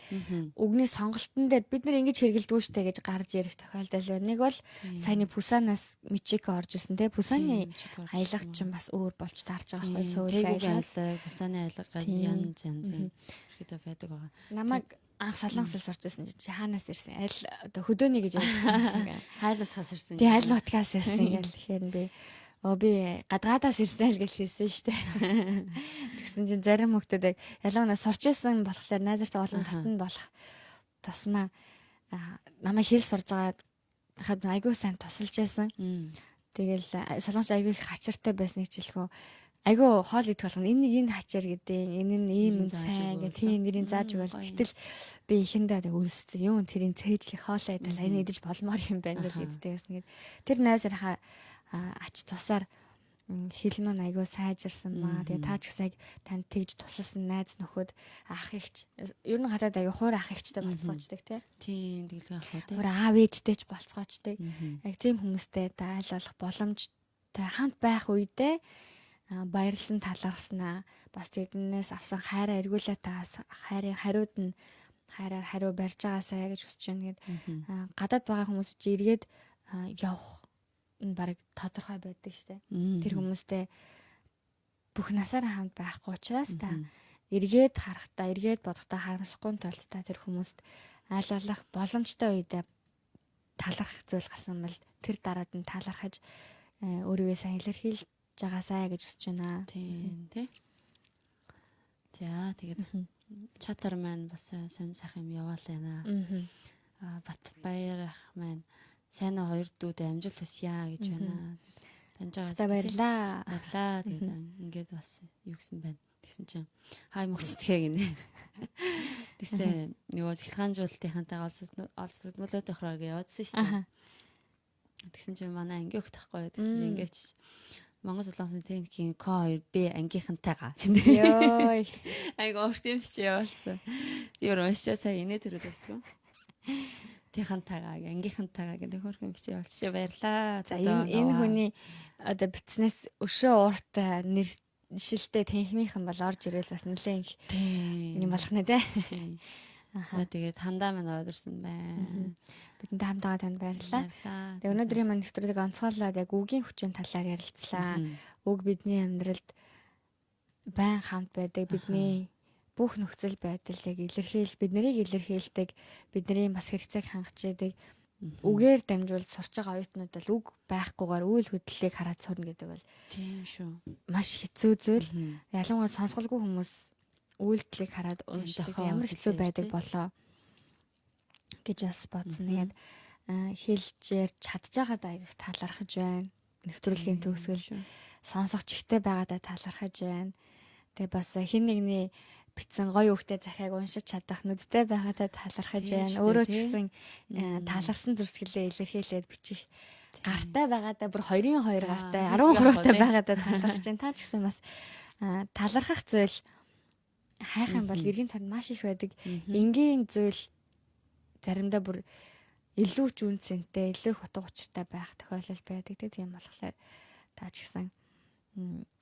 Speaker 2: үгний сонголтын дээр бид нар ингэж хэрэгэлдэггүй штэ гэж гарч ирэх тохиолдол байна. Нэг бол саяны Пусанаас Мичико орж ирсэн те. Пусаны аялга ч бас өөр болж таарч байгаа байхгүй. Сөүл аялга,
Speaker 1: Пусаны аялга янз гэдэг байдаг байгаа.
Speaker 2: Намайг анх солонгосоос сурч байсан чи хаанаас ирсэн? Аль одоо хөдөөний гэж ойлгосон шиг.
Speaker 1: Хайлтгаас ирсэн.
Speaker 2: Тий аль нутгаас ирсэн гэл тэгэхээр би гадгаадаас ирсэн л гэж хэлсэн шүү дээ. Тэгсэн чинь зарим хүмүүс яг ялангуяа сурч байсан болохоор найзартай олон татна болох тусмаа намайг хэл сурж байгаад хад айгуу сайн тусалж байсан. Тэгэл солонгос айгуу их хачиртай байсныг жилхөө айгуу хоол идэх болгоно энэ хачир гэдэг энэ нь ийм сайн гэх тийм нэрийг зааж өгөөл. Гэтэл би ихэндээ өлссөн юм тэрийн цээжлийн хоолоо идэл энэ идэж болмоор юм байна гэж иддэг гэсэн. Тэр найзархаа ач тусаар хэл маань айгуу сайжирсан маа. Тэгээ таа ч гэсэн танд тэгж тусалсан найз нөхөд ах ихч ер нь гадаад айгуу хуур ах ихчтэй болцоочдаг
Speaker 1: тийм тэглэн ах уу тий.
Speaker 2: Хуур аав ээжтэй ч болцоочдаг. Яг тийм хүмүүстэй айлуулах боломжтой хамт байх үедээ баярлсан талархснаа бас тэднээс авсан хайраа эргүүлээ таас хайрын хариуд нь хайраар хариу барьж байгаасаа гэж хүсэж байна гэд гадаад байгаа хүмүүс чи эргээд явах нь бараг тодорхой байдаг штэ. Тэр хүмүүстэй бүх насаараа хамт байхгүй учраас та эргээд харахтаа эргээд бодохдоо харамсахгүй тулд та тэр хүмүүст айлуулах боломжтой үедээ талархах зүйл гарсан бол тэр дараад нь талархаж өөрийгөө сайн илэрхийлж жагаасаа гэж хүсэж байна.
Speaker 1: Тийм тий. За тэгээд чатар маань бас сонь сайхан юм яваалаа. Батбаяр ах маань сайн уу хоёр дүүдээ амжилт хүсье гэж байна. Таньжаагаас
Speaker 2: баярлаа.
Speaker 1: Баярлаа. Тэгээд ингээд бас юу гэсэн байна. Тэгсэн чинь хай мөгцтэй гинэ. Тэгсэн нөгөө цэлхаанжуултынхантайгаа олзлогдмолоод охроо гэж явуулсан шүү дээ. Тэгсэн чинь манай анги өгөх тахгүй. Тэгсэн чинь ингээд Монгол солонгосын техникийн К2B ангийнхантайгаа.
Speaker 2: Йой.
Speaker 1: Айгу уртын биш явуулсан. Би өөрөөсөө сая инээ төрөд байсан. Техникантайгаа, ангийнхантайгаа гэдэг хөрхөн биш явуулчих баярлаа.
Speaker 2: За энэ хүний одоо битснээс өшөө урт нэр шилтэй техникийн бол орж ирэл бас нэлээд юм болох нэ тэ.
Speaker 1: За тэгээд хандаа маань ороод ирсэн байна.
Speaker 2: Бидэнтэй хамтаа танд баярлалаа. Тэгээ өнөөдрийн маань нэвтрүүлэг онцгойлоод яг үгийн хүчин талаар ярилцлаа. Үг бидний амьдралд байн хамт байдаг. Бидний бүх нөхцөл байдлыг бид нарыг илэрхийлдэг. Бидний бас хэрэгцээг хангаж яадаг. Үгээр дамжуулж сурч байгаа оюутнууд бол үг байхгүйгээр үйл хөдлөлийг хараад сурна гэдэг бол
Speaker 1: тийм шүү.
Speaker 2: Маш хэцүү зүйл. Ялангуяа сонсголгүй хүмүүс үйлдэлийг хараад уншдаг ямар хэцүү байдаг болоо гэж бас бодсон. Тэгээд хэлж ярьж чадж байгаадаа аяг талархаж байна. Нэвтрүүлгийн төгсгөл сонсох чихтэй байгаадаа талархаж байна. Тэгээд бас хин нэгний битсэн гоё үгтэй захиаг уншиж чадах нүдтэй байгаадаа талархаж байна. Өөрөө ч гэсэн таларсан зурсгэлээ илэрхийлээд бичих гартай байгаадаа бүр 2-2 гартай 13-тай байгаадаа талархаж байна. Та ч гэсэн бас талархах зүйл хайх юм бол эргэн тойронд маш их байдаг. Энгийн зүйл заримдаа бүр илүү ч үнцэнтэй, илүү их утга учиртай байх тохиолдол байдаг. Тийм болохоор та ч гэсэн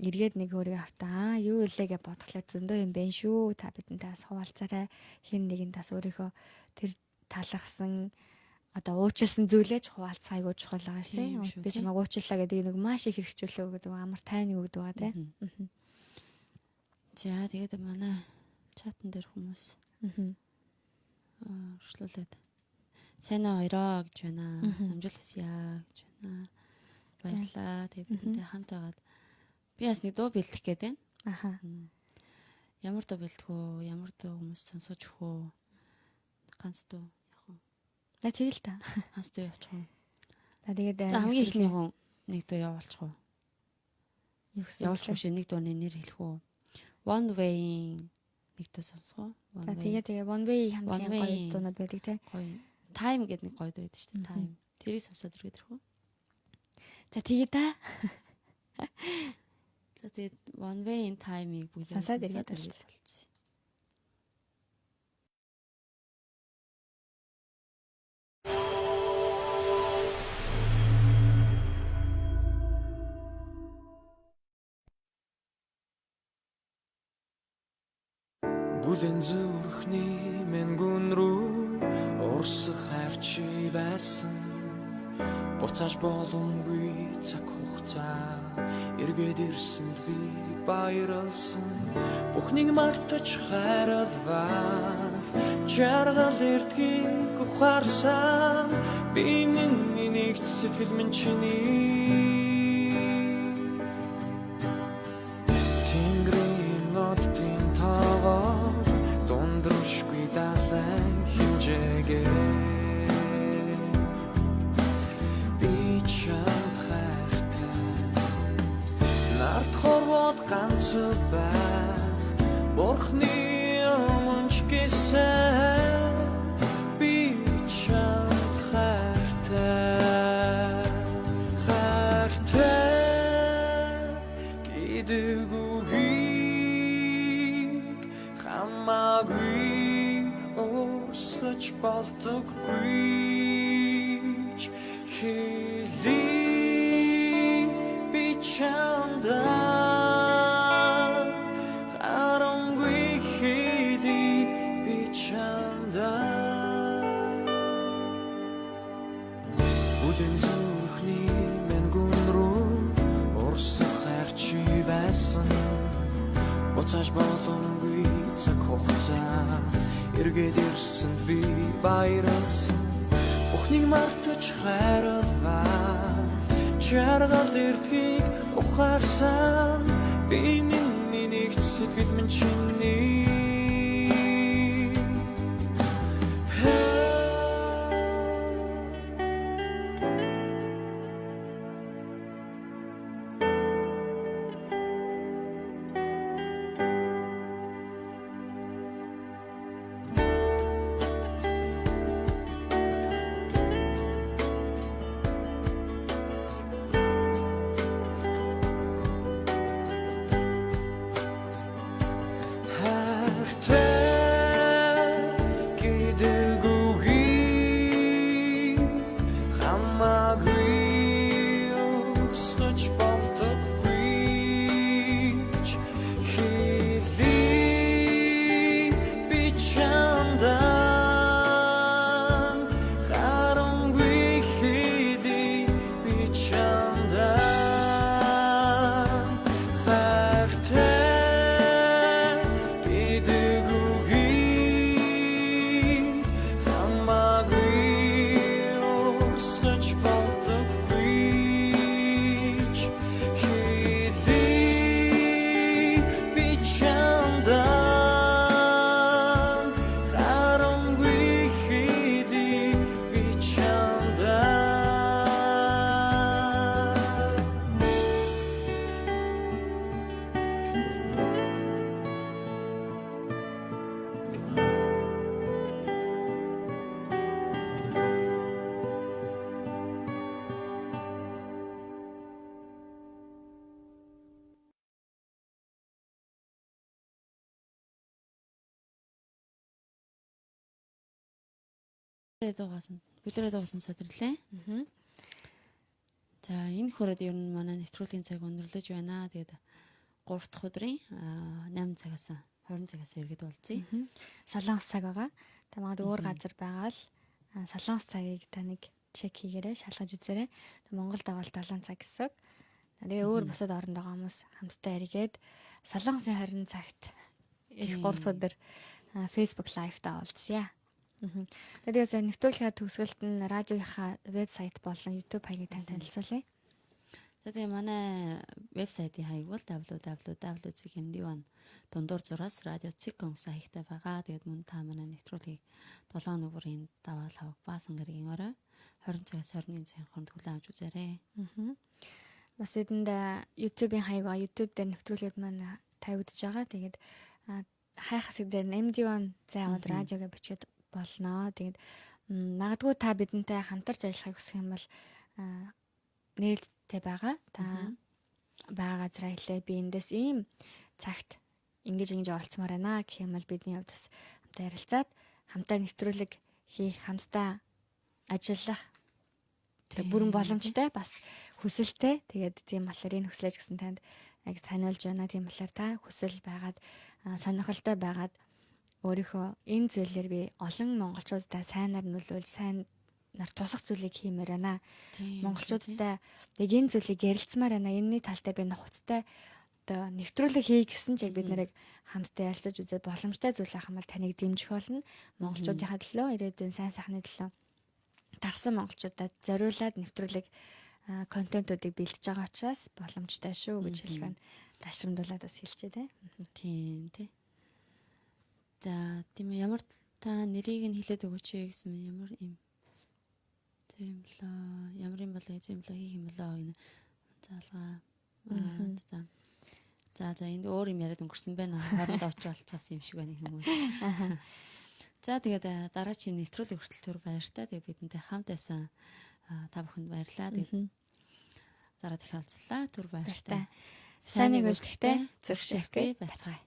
Speaker 2: эргээд нэг өөрийгөө хартаа юу илээ гэж бодглоо зөндөө юм байна шүү. Та бидэнтэй бас хуваалцаарай. Хэн нэгэн тас өөрийнхөө тэр талархсан одоо уучлсан зүйлээж хуваалцах айгуу чухал байгаа шүү. Би чамайг уучлаа гэдэг нэг маш их хэрэгжүүлээ гэдэг амар тайны үг байгаа тийм.
Speaker 1: За тэгээд манай чатан дээр хүмүүс өршлүүлээд сайн уу хоёроо гэж байна. Амжилт хүсье гэж байна. Баярлалаа. Тэгээд бидэнтэй хамт байгаад би бас нэг дуу бэлдэх гээд байна. Ямар дуу бэлдэх вэ? Ямар дуу хүмүүс сонсож өгөх вэ? Ганц дуу явах уу?
Speaker 2: Тэгэл та.
Speaker 1: Ганц дуу явуучих уу?
Speaker 2: За тэгээд
Speaker 1: хамгийн ихний хүн нэг дуу явуулчих уу? Явуулчих шүү. Нэг дууны нэр хэлэх үү? One Way нэг дуу сонсгоо.
Speaker 2: За тэгээ One Way хамтын гоё дуунууд байдаг те.
Speaker 1: Гоё. Time гэдэг нэг гоё дуу байдаг шүү дээ. Time. Тэрийг сонсоод ирэх үү?
Speaker 2: За тэгээ та.
Speaker 1: За тэгээд One Way in Time-ыг бүгд
Speaker 2: сонсоод ирээд болчих.
Speaker 5: Бүлэн зүрхний мэнгүн рүү урсах хайрч байсан Буцааж боломгүй цаг хугацаа эргээд ирсэнд би баярлсан. Бүхнийг мартаж хайрлав. Жаргал эртгийг ухаарсан. Би миний сэтгэл минь чиний. Тэнгэрийн нотын тоогоор дундруулшгүй далайн хэмжээгээ хорвоод ганц байх Бурхны өмнч гэсэн би чамд хайртай гэдэг үгийг хамаагүй урсгаж болдоггүй ч хэлий би чамд Бүлэн зүрхний мен гүн рүү урсах хайрчи байсан. Буцааж боломгүй цаг хугацаа эргээд ирсэнд би баярлсан. Бүхнийг мартаж хайрлав. Жаргал эртгийг ухаарсан. Би миний сэтгэл минь чиний.
Speaker 1: Бидний дуусан садрлээ. За энэ хүрээд ер нь манай нэвтрүүлгийн цаг өндөрлөж байна. Тэгээд 3 дахь өдрийн 8 цагаас 20 цагаас иргэд уулзъя.
Speaker 2: Солонгос цаг байгаа. Та магад өөр газар байгаа л солонгос цагийг та нэг чек хийгээрэй, шалгаж үзээрэй. Монголд байгаа бол 7 цаг гэсэн. Тэгээ өөр бусад оронд байгаа хүмүүс хамтдаа эргээд солонгосын 20 цагт ирэх 3 дахь өдөр Facebook live та уулзъя. Тэгээд за нэвтрүүлгийн төгсгөлд нь радиогийнхаа вебсайт болон YouTube хаягийг тань танилцуулъя.
Speaker 1: За тэгээ манай вебсайтын хаяг бол www.cmd1 дундуур зураас radio.com хаягтай байгаа. Тэгээд мөн та манай нэвтрүүлгийг 7 нүгүрийн даваа лав баасан гэргийн орой 20 цагаас 21 цагийн хооронд хүлээн авч үзээрэй.
Speaker 2: Бас бидэнд YouTube-ийн хаяг ба YouTube дээр нэвтрүүлгүүд маань тавигдж байгаа. Тэгээд хайх хэсэг дээр MD1 заавал радиог бичээд болно. Тэгээд магадгүй та бидэнтэй хамтарч ажиллахыг хүсэх юм бол нээлттэй байгаа. Та байгаа газраа хэлээ. Би эндээс ийм цагт ингэж оролцмоор байна гэх юм бол бидний хувьд бас хамтаа ярилцаад хамтаа нэвтрүүлэг хийх, хамтдаа ажиллах бүрэн боломжтой бас хүсэлтэй. Тэгээд тийм болохоор энэ хүслэж гисэн танд яг таниулж байна. Тийм болохоор та хүсэл байгаад сонирхолтой байгаад өөрийнхөө энэ зүйлээр би олон монголчуудаа сайнаар нөлөөлж, сайн нар тусах зүйлийг хиймээр байна.
Speaker 1: Тийм.
Speaker 2: Монголчуудтай яг энэ зүйлийг ярилцмаар байна. Энэний тал дээр би нухацтай одоо нэвтрүүлэг хий гэсэн ч яг бид нарыг хамтдаа ярилцаж үзээд боломжтой зүйл байх юм бол таныг дэмжих болно. Монголчуудынхаа төлөө ирээдүйн сайн сайхны төлөө дарсан монголчуудад зориулаад нэвтрүүлэг контентуудыг бэлдэж байгаа учраас боломжтой шүү гэж хэлгэн ташрамдуулаад бас хэлчихэ тэ.
Speaker 1: Тийм тий. За тийм ээ, ямар та нэрийг нь хэлээд өгөөч гэсэн юм, ямар юм тийм лөө ямар юм болоо юм лөө хийх юм болоо гэнэ заалгаа. За энд өөр юм яриад өнгөрсөн байна. Хоорондоо очиж олцсон юм шиг байна хүмүүс. За тэгээд дараагийн нэвтрүүлэг хүртэл түр баяртай. Тэгээд бидэнтэй хамт байсан та бүхэнд баярлалаа. Тэгээд дараа дахин уулзлаа. Түр баяртай.
Speaker 2: Сайныг үлдэхтэй зөвшөөрөхгүй байцгаая.